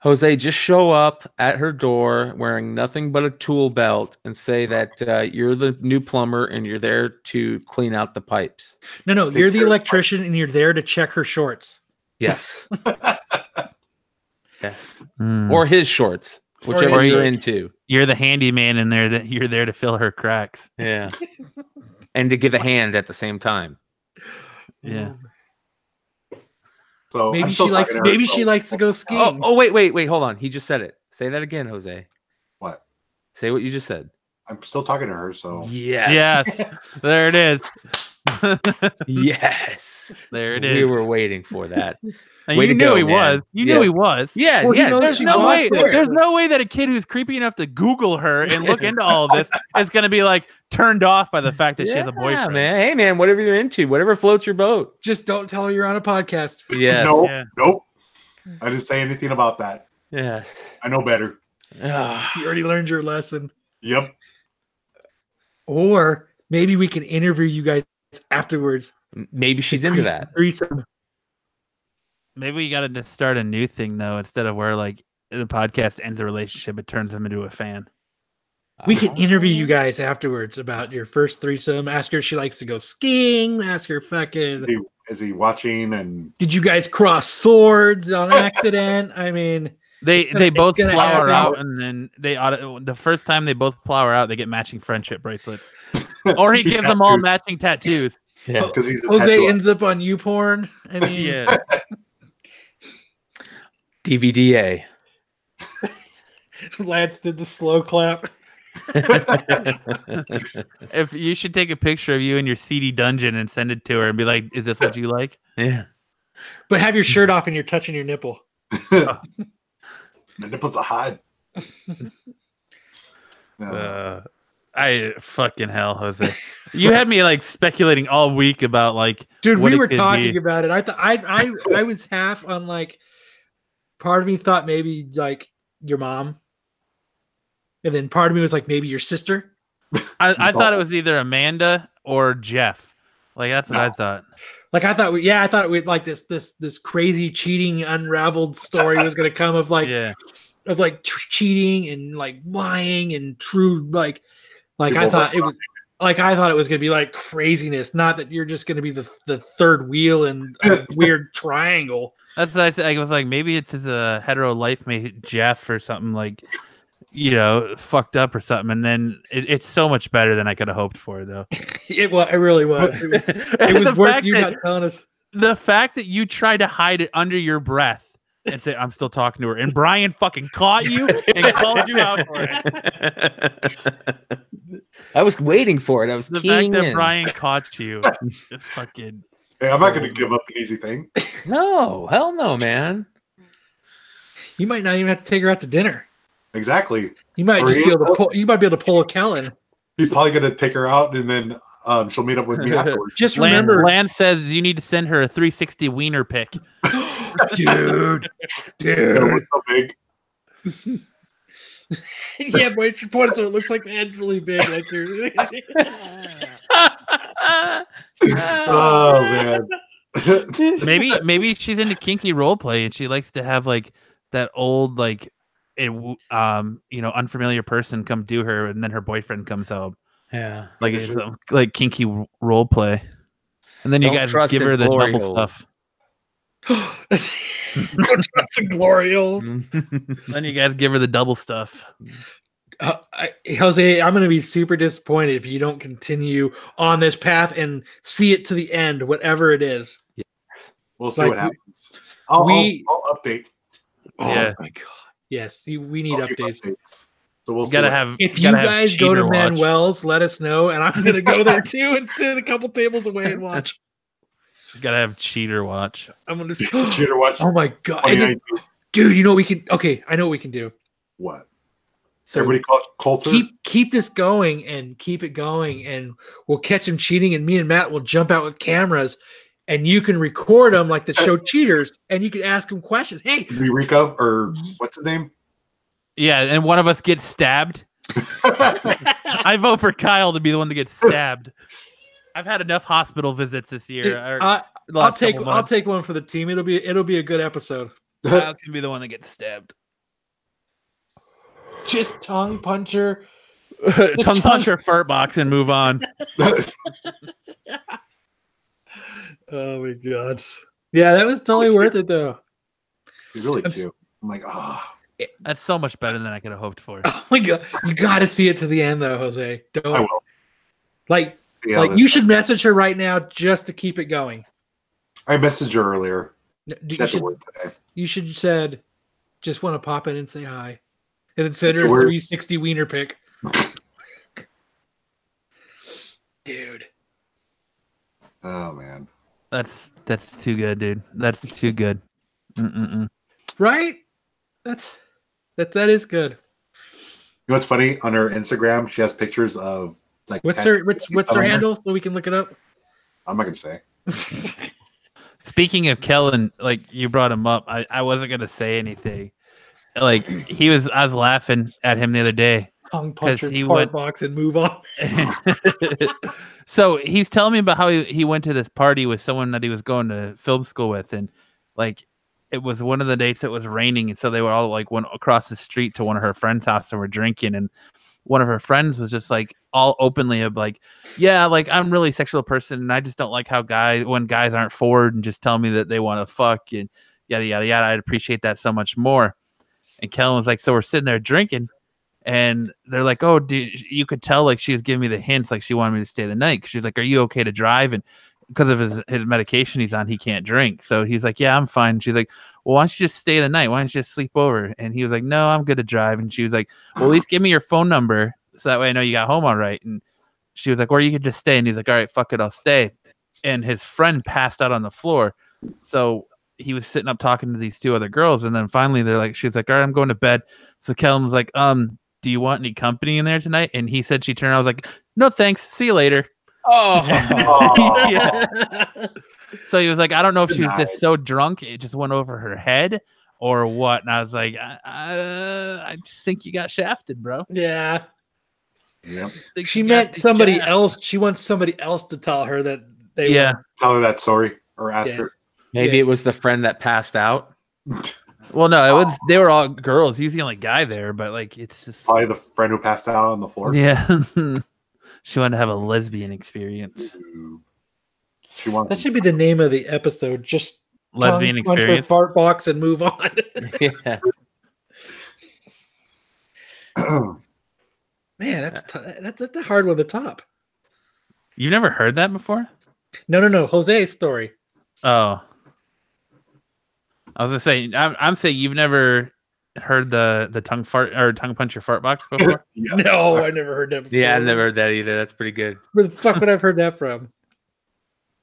Jose, just show up at her door wearing nothing but a tool belt and say that you're the new plumber and you're there to clean out the pipes. No, you're the electrician and you're there to check her shorts. Yes. Yes. Or his shorts, whichever you're into. You're the handyman in there. You're there to fill her cracks. Yeah. And to give a hand at the same time. Yeah. So maybe she likes to go skiing. Oh, wait, hold on. He just said it. Say that again, Jose. What? Say what you just said. I'm still talking to her, so yes. There it is. Yes. There it is. We were waiting for that. You knew he was. You knew he was. Yeah, well, There's no way. There's no way that a kid who's creepy enough to Google her and look into all of this is going to be like turned off by the fact that she has a boyfriend. Man. Hey, man, whatever you're into, whatever floats your boat. Just don't tell her you're on a podcast. Yes. Nope. I didn't say anything about that. Yes. I know better. You already learned your lesson. Yep. Or maybe we can interview you guys afterwards. Maybe she's into that. Maybe we got to just start a new thing though. Instead of where like the podcast ends a relationship, it turns them into a fan. We can interview you guys afterwards about your first threesome. Ask her if she likes to go skiing. Ask her fucking. Is he watching? And did you guys cross swords on accident? I mean, they both plow her out, and then the first time they both plow her out, they get matching friendship bracelets, or he gives them all matching tattoos. Yeah, because Jose ends up on YouPorn. I mean, yeah. DVDA. Lance did the slow clap. If you should take a picture of you in your seedy dungeon and send it to her and be like, "Is this what you like?" Yeah, but have your shirt off and you're touching your nipple. The nipples are hot. I fucking hell, Jose. You had me like speculating all week about like, dude. We were talking about it. I thought I was half on like. Part of me thought maybe like your mom, and then part of me was like maybe your sister. I thought it was either Amanda or Jeff. Like that's what I thought. Like I thought we like this crazy cheating unraveled story was going to come of like of like cheating and like lying and true like I thought it was like I thought it was going to be like craziness. Not that you're just going to be the third wheel in a weird triangle. That's what I said. I was like, maybe it's his hetero life mate Jeff or something like. you know, fucked up or something, and then it's so much better than I could have hoped for, though. It really was. It was worth you not telling us. The fact that you tried to hide it under your breath and say, I'm still talking to her, and Brian fucking caught you and called you out for it. I was waiting for it. I was the keying fact that in. Brian caught you. It's fucking. Hey, I'm not going to give up an easy thing. No, hell no, man. You might not even have to take her out to dinner. Exactly. You might just be able to pull. You might be able to pull a Kellen. He's probably going to take her out, and then she'll meet up with me afterwards. Just remember, Lan says you need to send her a 360 wiener pic. dude. It's so big. Yeah, but it's your point, so it looks like the head's really big. Oh man. maybe she's into kinky role play and she likes to have like that old like unfamiliar person come do her, and then her boyfriend comes home. Yeah, like it's like kinky role play, and then you guys give her the double stuff. The glory holes. Then you guys give her the double stuff. Jose, I'm going to be super disappointed if you don't continue on this path and see it to the end, whatever it is. Yes. We'll see what happens. I'll update. Oh my god! Yes, we need updates. So we'll gotta have. If you guys go to Manuel's, let us know, and I'm going to go there too and sit a couple tables away and watch. You gotta have cheater watch. I'm gonna cheater watch. Oh my god, dude! You know what we can? Okay, I know what we can do. What? So everybody call it Coulter? Keep this going and keep it going, and we'll catch him cheating, and me and Matt will jump out with cameras, and you can record them like the show Cheaters, and you can ask him questions. Hey, Rico, or what's his name? Yeah, and one of us gets stabbed. I vote for Kyle to be the one that gets stabbed. I've had enough hospital visits this year. I'll take one for the team. It'll be a good episode. Kyle can be the one that gets stabbed. Just tongue puncher, fart box, and move on. Oh my god! Yeah, that was totally worth it though. He's really cute. I'm like, that's so much better than I could have hoped for. Oh my god! You got to see it to the end though, Jose. I will. You should message her right now just to keep it going. I messaged her earlier. You should have said, just want to pop in and say hi. And then send her a 360 wiener pic. Dude. Oh man. That's too good, dude. That's too good. Right? That is good. You know what's funny? On her Instagram, she has pictures of like what's her handle so we can look it up? I'm not gonna say. Speaking of Kellen, like you brought him up, I wasn't gonna say anything. Like I was laughing at him the other day. Tongue puncher, fart box, and move on. So he's telling me about how he went to this party with someone that he was going to film school with, and like it was one of the dates it was raining, and so they were all like went across the street to one of her friends' house and were drinking, and one of her friends was just like all openly of like, yeah, like I'm really a sexual person and I just don't like how when guys aren't forward and just tell me that they want to fuck and yada yada yada. I'd appreciate that so much more. And Kellen was like, so we're sitting there drinking, and they're like, oh, dude, you could tell like she was giving me the hints, like she wanted me to stay the night. She's like, are you okay to drive? And because of his medication he's on, he can't drink. So he's like, yeah, I'm fine. She's like, well, why don't you just stay the night? Why don't you just sleep over? And he was like, no, I'm good to drive. And she was like, well, at least give me your phone number so that way I know you got home all right. And she was like, or you could just stay. And he's like, all right, fuck it, I'll stay. And his friend passed out on the floor. So he was sitting up talking to these two other girls, and then finally she was like, all right, I'm going to bed. So Kellen was like, do you want any company in there tonight? And he said she turned around, I was like, no thanks, see you later. Yeah. So he was like, I don't know if she was just so drunk it just went over her head or what. And I was like, I just think you got shafted, bro. Yeah. Yeah. She meant somebody else. She wants somebody else to tell her that they tell her that story or ask her. Maybe it was the friend that passed out. Well, no, they were all girls. He's the only guy there, but like it's just probably the friend who passed out on the floor. Yeah. She wanted to have a lesbian experience. That should be the name of the episode. Just lesbian experience. Fart box and move on. Yeah. Man, that's a hard one to top. You've never heard that before? No. Jose's story. Oh, I was gonna say, I'm saying you've never heard the tongue fart or tongue puncher fart box before. Yeah. No, I never heard that before. Yeah, I've never heard that either. That's pretty good. Where the fuck would I have heard that from?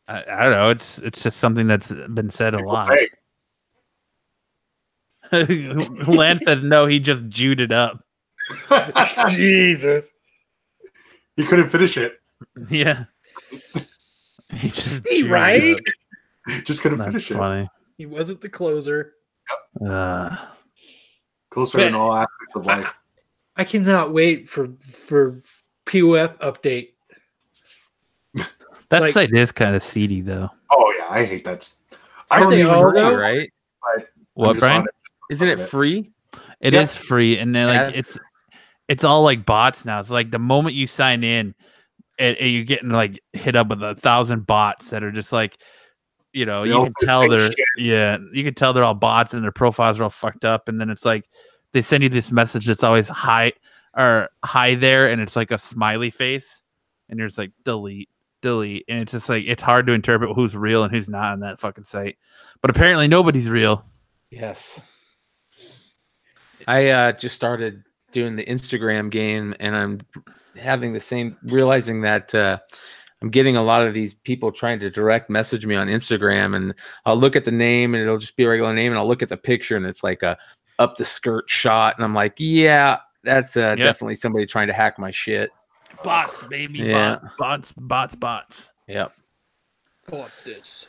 I don't know. It's just something that's been said a lot. Lance says no. He just Jewed it up. Jesus. He couldn't finish it. Yeah. He just Right? Just couldn't That's finish funny. He wasn't the closer. Uh, Closer in all aspects of life. I cannot wait for POF update. that Like- site is kind of seedy, though. Oh yeah, I hate that. I Are don't they even all, know. though? Right? What, I'm just Brian? on it. Isn't it free? It Yep. is free, and then like it's all like bots now. It's like the moment you sign in, and you're getting like hit up with 1,000 bots that are just like, you know, They you all can say tell fake they're shit. you can tell they're all bots and their profiles are all fucked up, and then it's like they send you this message that's always hi there, and it's like a smiley face, and you're just like delete, and it's just like it's hard to interpret who's real and who's not on that fucking site. But apparently nobody's real. Yes. I just started doing the Instagram game, and I'm having the same, realizing that I'm getting a lot of these people trying to direct message me on Instagram, and I'll look at the name and it'll just be a regular name, and I'll look at the picture and it's like a up the skirt shot, and I'm like, yeah, that's definitely somebody trying to hack my shit. Bots, baby, Yeah. bots. Yep. Fuck this.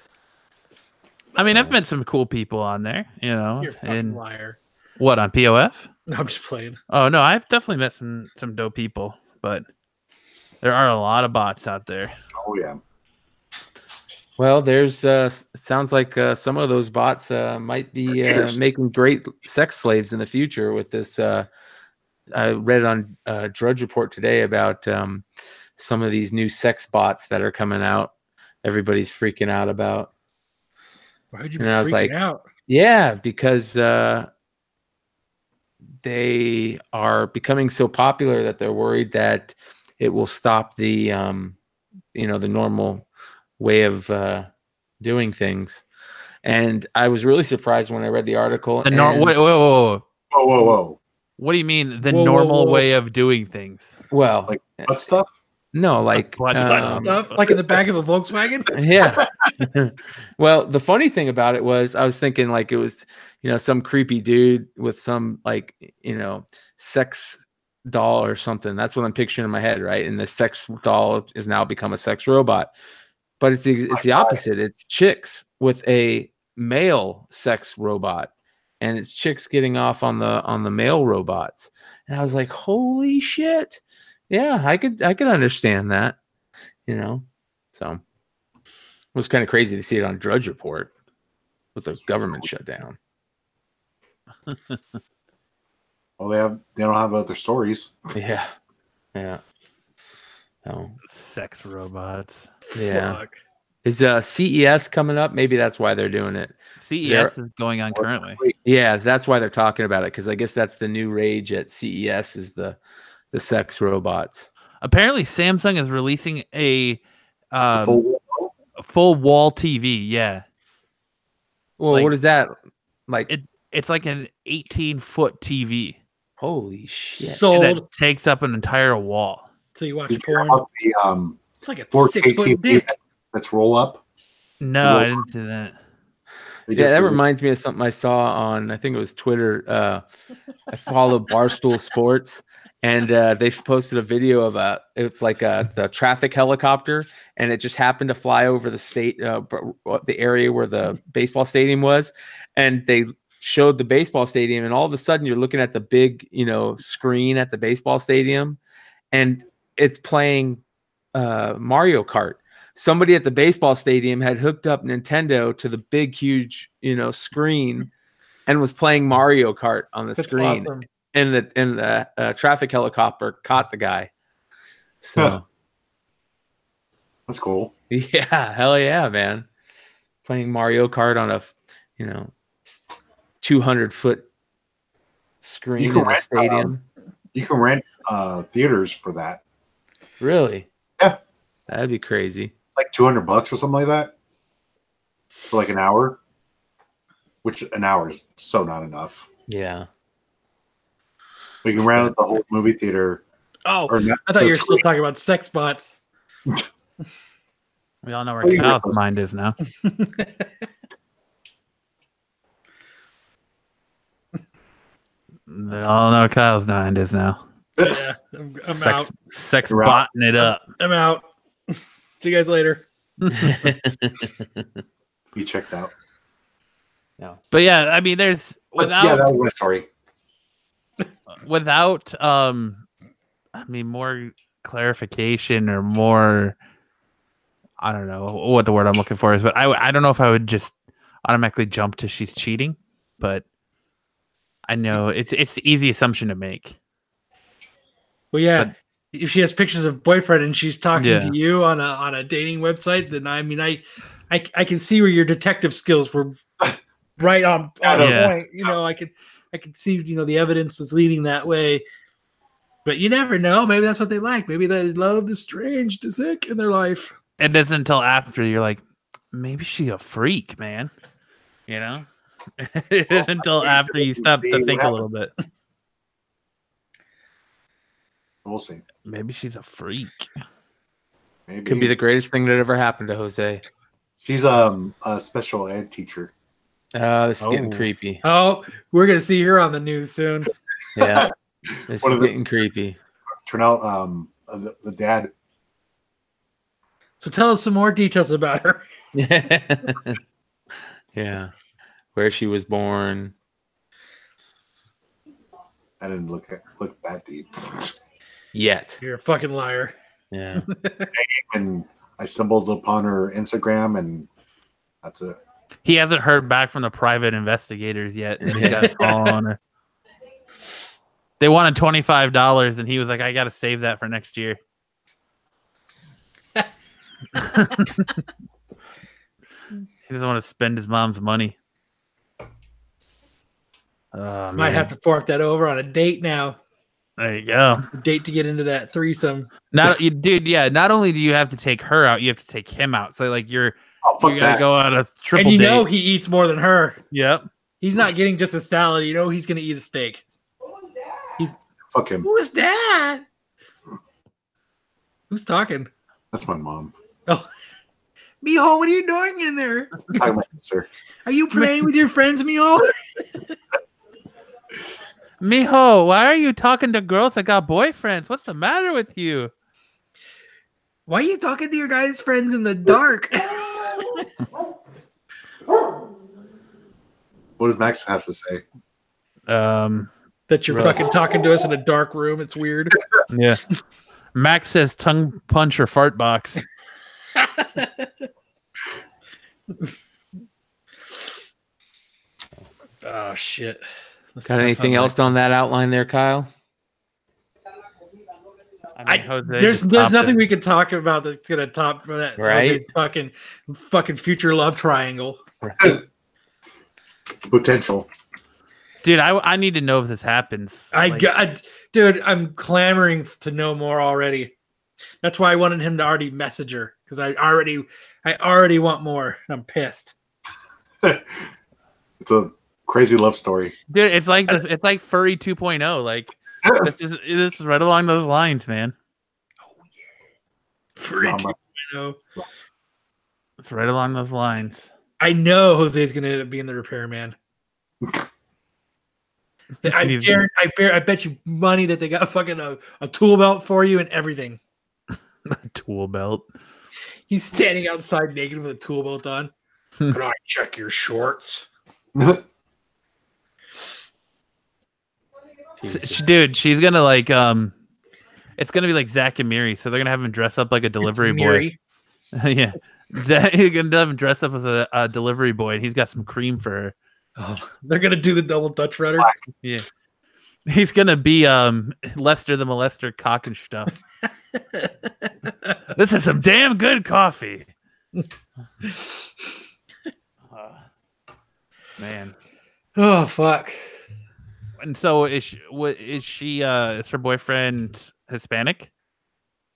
I mean, I've met some cool people on there, you know. You're a fucking And liar. what, on POF? No, I'm just playing. Oh no, I've definitely met some dope people, but there are a lot of bots out there. Oh yeah. Well, there's sounds like some of those bots might be making great sex slaves in the future with this. I read on Drudge Report today about some of these new sex bots that are coming out. Everybody's freaking out about. Why'd you be And I was freaking like, out? Yeah, because they are becoming so popular that they're worried that it will stop the the normal way of doing things. And I was really surprised when I read the article. The and- Whoa. What do you mean the Whoa, normal whoa. way of doing things? Well, Like butt stuff? no, like Butt Stuff like in the back of a Volkswagen? yeah. Well, the funny thing about it was I was thinking like it was, some creepy dude with some like, sex doll or something. That's what I'm picturing in my head, right? And the sex doll is now become a sex robot. But it's the opposite. It's chicks with a male sex robot, and it's chicks getting off on the male robots. And I was like, holy shit. Yeah, I could understand that, So it was kind of crazy to see it on Drudge Report with the government shutdown. Well, they don't have other stories. Yeah. So, Sex robots. Yeah. Fuck. is CES coming up? Maybe that's why they're doing it. CES is going on currently. Yeah, that's why they're talking about it, because I guess that's the new rage at CES is the sex robots. Apparently, Samsung is releasing a Full- full wall TV. Yeah, Well, like- what is that? Like, it's like an 18-foot TV holy shit. Sold. that takes up an entire wall. So you watch Did you hear porn. about the It's like a 4K 6-foot TV dick. that's roll up? No, I didn't see that. They Yeah, just that released- reminds me of something I saw on, I think it was Twitter. I follow Barstool Sports, and they posted a video of it's like the traffic helicopter, and it just happened to fly over the state, the area where the baseball stadium was, and they showed the baseball stadium, and all of a sudden you're looking at the big, screen at the baseball stadium, and it's playing Mario Kart. Somebody at the baseball stadium had hooked up Nintendo to the big, huge, screen, and was playing Mario Kart on the That's screen. awesome. And the traffic helicopter caught the guy. So Huh. That's cool. yeah, hell yeah, man! Playing Mario Kart on a 200-foot screen You in can a rent, stadium. You can rent theaters for that. Really? Yeah. That'd be crazy. Like $200 or something like that for like an hour. Which an hour is so not enough. Yeah. We can rent out the whole movie theater. Oh, I thought you were still talking about sex bots. We all know where Kyle's mind is now. They all know where Kyle's mind is now. Yeah, I'm out. Sex botting it up. I'm out. See you guys later. You checked out. No. But yeah, I mean, there's without that was my story. Without I mean, more clarification or more, I don't know what the word I'm looking for is, but I don't know if I would just automatically jump to she's cheating, but I know it's the easy assumption to make. Well, yeah. If she has pictures of boyfriend and she's talking to you on a dating website, then I mean, I can see where your detective skills were right on point. You know, I could see, you know, the evidence is leading that way. But you never know. Maybe that's what they like. Maybe they love the strange, the sick in their life. It isn't until after you're like, maybe she's a freak, man. You know? It isn't until after you stop to think a little bit. We'll see. Maybe she's a freak. Maybe. Could be the greatest thing that ever happened to Jose. She's a special ed teacher. This is getting creepy. Oh, we're gonna see her on the news soon. Yeah, this is getting creepy. Turn out the dad. So tell us some more details about her. Yeah, where she was born. I didn't look that deep. Yet. You're a fucking liar. Yeah. And I stumbled upon her Instagram, and that's it. He hasn't heard back from the private investigators yet. And he got a call on her. They wanted $25, and he was like, I got to save that for next year. He doesn't want to spend his mom's money. Might have to fork that over on a date now. There you go. A date to get into that threesome. Dude, yeah. Not only do you have to take her out, you have to take him out. So like you gotta go on a triple date. And you know date. he eats more than her. Yep. He's not getting just a salad. You know he's gonna eat a steak. Fuck him. Who's that? Who's talking? That's my mom. Oh, Mijo, what are you doing in there? Hi, my sister. Are you playing with your friends, Mijo? Mijo, why are you talking to girls that got boyfriends? What's the matter with you? Why are you talking to your guys' friends in the dark? What does Max have to say? That you're fucking talking to us in a dark room. It's weird. Yeah. Max says tongue punch or fart box. Oh, shit. Got anything else on that outline there, Kyle? I mean, Jose there's nothing we can talk about that's gonna top for that. Right? Fucking future love triangle. Right. Potential. Dude, I need to know if this happens. Dude, I'm clamoring to know more already. That's why I wanted him to already message her, because I already want more. I'm pissed. It's a crazy love story. Dude, it's like Furry 2.0. Like this is right along those lines, man. Oh yeah. Furry 2.0. It's right along those lines. I know Jose's gonna end up being the repairman. I bet you money that they got fucking a tool belt for you and everything. A tool belt. He's standing outside naked with a tool belt on. Can I check your shorts? Dude, she's gonna like it's gonna be like Zach and Miri, so they're gonna have him dress up like a delivery boy. Yeah. He's gonna have him dress up as a delivery boy, and he's got some cream for her. Oh, they're gonna do the double Dutch rudder. Yeah. He's gonna be Lester the Molester cock and stuff. This is some damn good coffee. Man. Oh fuck. And so is she, is her boyfriend Hispanic?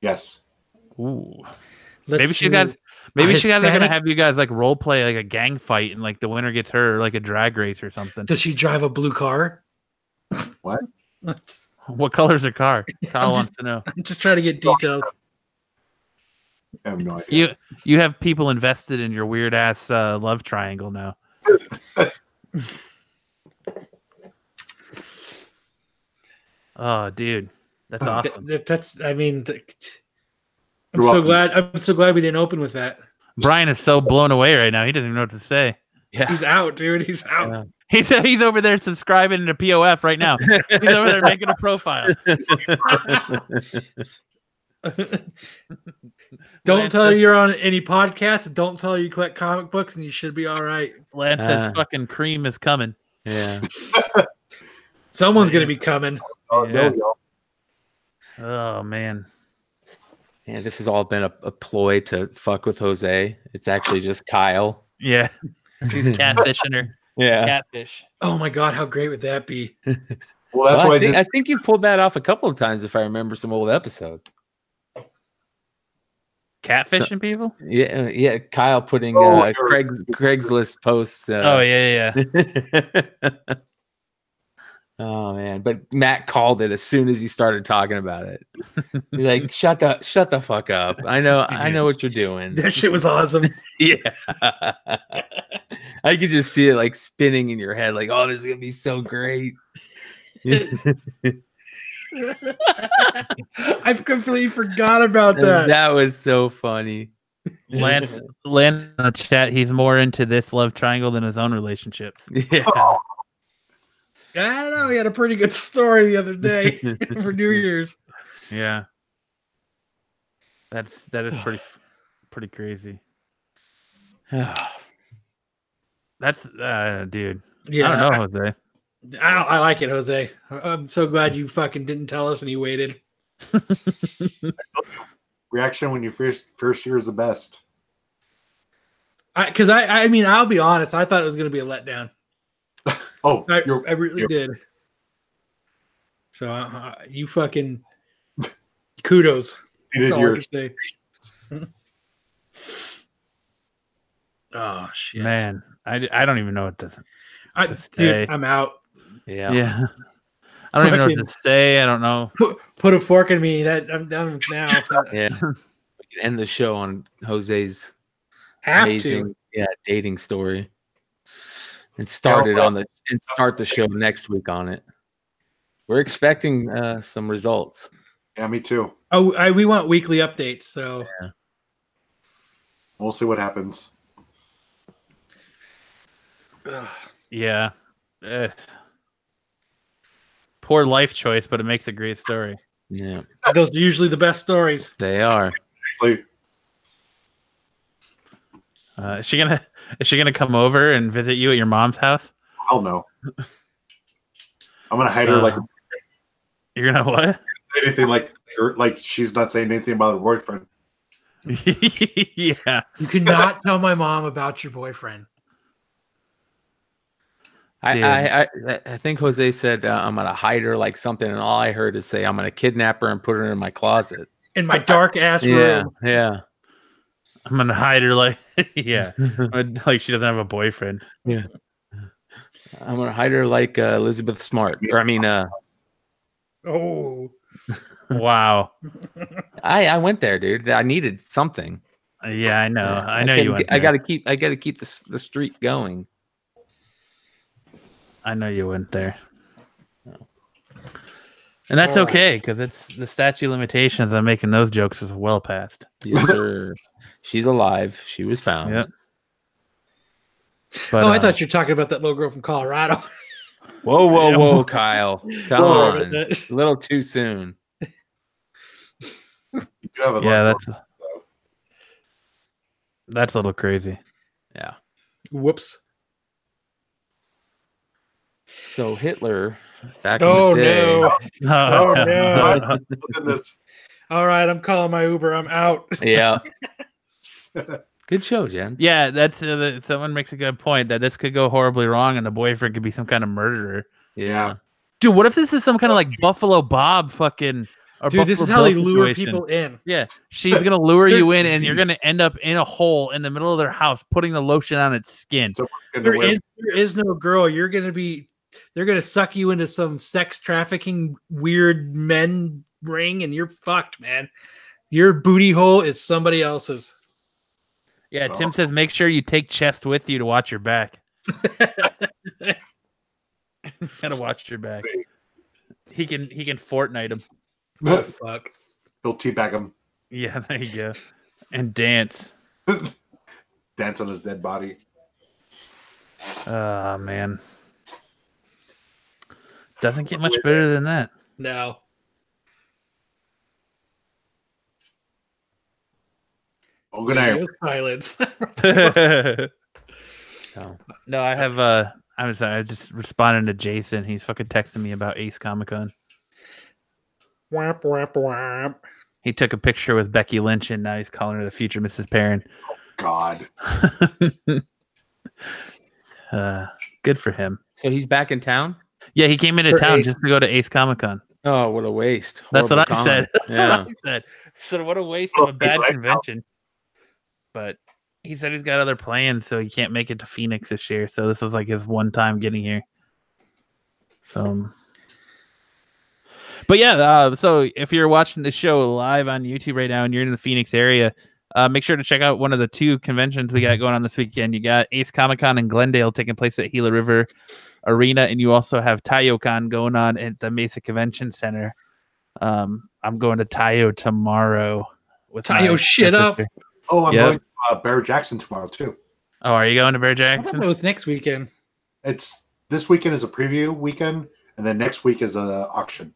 Yes. Ooh. Let's Maybe see. she guys are gonna Hispanic? have you guys like role play like a gang fight and like the winner gets her like a drag race or something. Does she drive a blue car? What? What color's her car? Kyle wants to know. I'm just trying to get details. I have no idea. You have people invested in your weird ass love triangle now. Oh, dude, that's awesome. That's. I mean, You're welcome. I'm so glad we didn't open with that. Brian is so blown away right now. He doesn't even know what to say. Yeah. He's out, dude. He's out. Yeah. He's over there subscribing to POF right now. He's over there making a profile. Don't tell you're on any podcast. Don't tell you collect comic books, and you should be all right. Lance says fucking cream is coming. Yeah. Someone's gonna be coming. Oh, Yeah. there we go. Oh man. Yeah, this has all been a ploy to fuck with Jose. It's actually just Kyle. Yeah. He's catfishing her. Yeah. Catfish. Oh my god, how great would that be? Well, that's why I think you pulled that off a couple of times if I remember some old episodes. Catfishing people? Yeah. Kyle putting Craigslist posts. Oh yeah. Oh man, but Matt called it as soon as he started talking about it. He's like, "Shut the fuck up! I know what you're doing." That shit was awesome. Yeah, I could just see it like spinning in your head, like, "Oh, this is gonna be so great." I've completely forgot about that. That was so funny. Lance in the chat, he's more into this love triangle than his own relationships. Yeah. I don't know. He had a pretty good story the other day for New Year's. Yeah. That is pretty crazy. That's dude. Yeah, I don't know, Jose. I like it, Jose. I'm so glad you fucking didn't tell us and you waited. reaction when you first hear is the best. Because I mean, I'll be honest. I thought it was going to be a letdown. Oh, I really did. So you fucking kudos. That's all I can say. Oh shit, Man, I don't even know what to say. Dude, I'm out. Yeah. I don't even know what to say. I don't know. Put a fork in me. That I'm done now. Yeah. We can end the show on Jose's Have amazing to. dating story. And start the show next week on it. We're expecting some results. Yeah, me too. Oh, we want weekly updates. So We'll see what happens. Yeah. Poor life choice, but it makes a great story. Yeah. those are usually the best stories. They are. Like, Is she gonna come over and visit you at your mom's house? hell no. I'm gonna hide her like You're gonna what? anything like she's not saying anything about her boyfriend. Yeah. You cannot tell my mom about your boyfriend. I think Jose said I'm gonna hide her like something, and all I heard is say I'm gonna kidnap her and put her in my closet. In my dark ass room. Yeah. I'm gonna hide her like yeah. Like she doesn't have a boyfriend. Yeah. I'm gonna hide her like Elizabeth Smart. Or I mean Oh. Wow. I went there, dude. I needed something. Yeah, I know. I know you went I there. gotta keep the streak going. I know you went there. And that's okay, because it's the statute of limitations on making those jokes is well past. Yes, sir. She's alive. She was found. Yep. But, I thought you were talking about that little girl from Colorado. Whoa, Kyle. Come Sorry on. about that. A little too soon. You have a yeah, lot that's a little crazy. Yeah. Whoops. So Hitler back Oh, in the day. no. Oh, no. Look at this. All right, I'm calling my Uber. I'm out. Yeah. Good show, gents. Yeah, that's someone makes a good point that this could go horribly wrong, and the boyfriend could be some kind of murderer. Yeah. Dude, what if this is some kind of like Buffalo Bob fucking? Or Dude, this Buffalo is how they Bill lure situation. people in. Yeah, she's gonna lure you in, and you're gonna end up in a hole in the middle of their house, putting the lotion on its skin. So There is no girl. They're gonna suck you into some sex trafficking weird men ring, and you're fucked, man. Your booty hole is somebody else's. Yeah, Tim says make sure you take chest with you to watch your back. Gotta watch your back. He can Fortnite him. Oh, fuck. He'll teabag him. Yeah, there you go. And dance. Dance on his dead body. Oh man. Doesn't get much better than that. No. Oh, good night. Silence. No, I have I'm sorry, I just responded to Jason. He's fucking texting me about Ace Comic-Con. Whap, whap, whap. He took a picture with Becky Lynch and now he's calling her the future Mrs. Perrin. God. Good for him. So he's back in town? Yeah, he came into For town Ace. just to go to Ace Comic-Con. Oh, what a waste. That's what Horrible I said. con. That's what I said. So what a waste of a bad convention. But he said he's got other plans, so he can't make it to Phoenix this year. So this is like his one time getting here. So, but yeah, so if you're watching the show live on YouTube right now and you're in the Phoenix area, make sure to check out one of the two conventions we got going on this weekend. You got Ace Comic-Con in Glendale taking place at Gila River Arena, and you also have TayoCon going on at the Mesa Convention Center. I'm going to Tayo tomorrow. With Tayo shit up. Oh, I'm Yep. going to Bear Jackson tomorrow too. Oh, are you going to Bear I thought Jackson? that was next weekend. It's this weekend is a preview weekend, and then next week is a auction.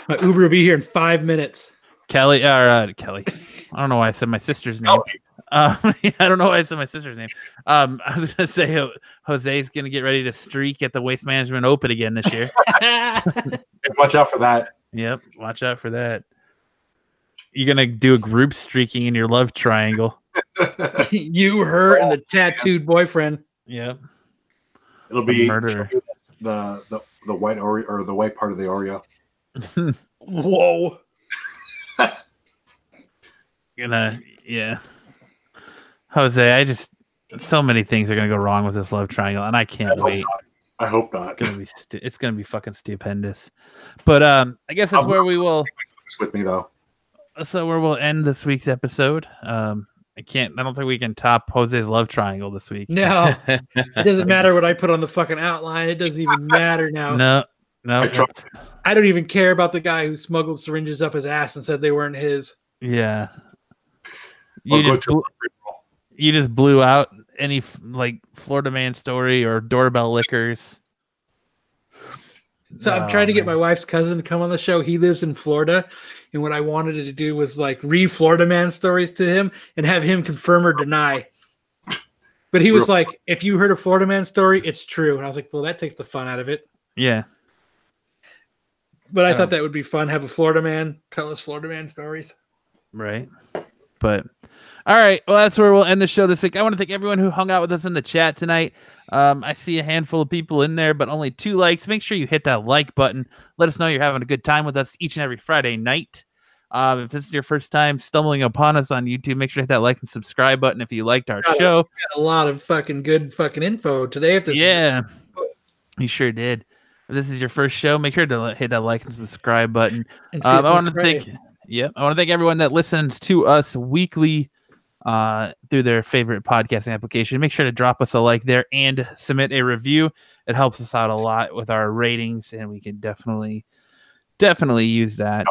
My Uber will be here in 5 minutes. Kelly. I don't know why I said my sister's name. I don't know why I said my sister's name. I was gonna say Jose's gonna get ready to streak at the Waste Management Open again this year. Watch out for that. Yep, watch out for that. You're gonna do a group streaking in your love triangle. You, her, and the tattooed boyfriend. Yep. It'll be murderer. the white Oreo or the white part of the Oreo. Whoa. Yeah. Jose, so many things are gonna go wrong with this love triangle, and I can't wait. I hope not. It's gonna be fucking stupendous. But I guess that's where we will. With me though. So where we'll end this week's episode. I don't think we can top Jose's love triangle this week. No. It doesn't matter what I put on the fucking outline. It doesn't even matter now. No. I don't even care about the guy who smuggled syringes up his ass and said they weren't his. Yeah. You just blew out any like Florida Man story or doorbell liquors. So I'm trying to get my wife's cousin to come on the show. He lives in Florida. And what I wanted to do was like read Florida Man stories to him and have him confirm or deny. But he was like, if you heard a Florida Man story, it's true. And I was like, well, that takes the fun out of it. Yeah. But I thought that would be fun. Have a Florida Man tell us Florida Man stories. Right. But all right. Well, that's where we'll end the show this week. I want to thank everyone who hung out with us in the chat tonight. I see a handful of people in there, but only 2 likes. Make sure you hit that like button. Let us know you're having a good time with us each and every Friday night. If this is your first time stumbling upon us on YouTube, make sure to hit that like and subscribe button if you liked our show. Got a lot of fucking good fucking info today. You sure did. If this is your first show, make sure to hit that like and subscribe button. And I want to thank everyone that listens to us weekly through their favorite podcasting application. Make sure to drop us a like there and submit a review. It helps us out a lot with our ratings, and we can definitely use that.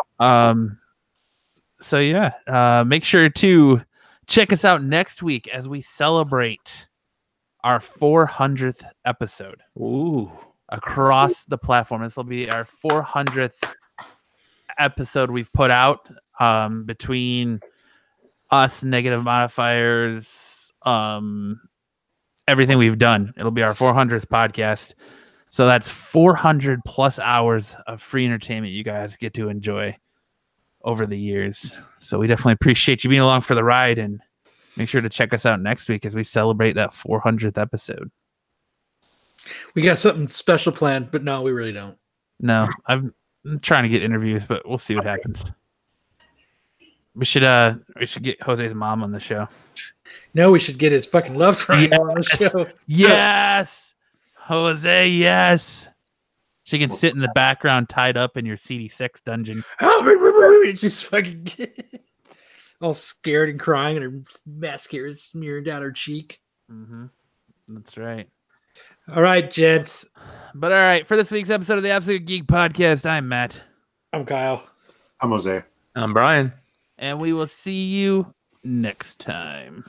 So yeah, make sure to check us out next week as we celebrate our 400th episode. Ooh. Across the platform. This will be our 400th episode we've put out, between us, negative modifiers, everything we've done. It'll be our 400th podcast. So that's 400 plus hours of free entertainment you guys get to enjoy over the years. So we definitely appreciate you being along for the ride, and make sure to check us out next week as we celebrate that 400th episode. We got something special planned, but no, we really don't. No, I'm trying to get interviews, but we'll see what happens. We should get Jose's mom on the show. No, we should get his fucking love triangle on the show. Yes, Jose. Yes, she can sit in the background, tied up in your CD6 dungeon. Just fucking all scared and crying, and her mascara is smearing down her cheek. Mm-hmm. That's right. All right, gents. But all right, for this week's episode of the Absolute Geek Podcast, I'm Matt. I'm Kyle. I'm Jose. I'm Brian. And we will see you next time.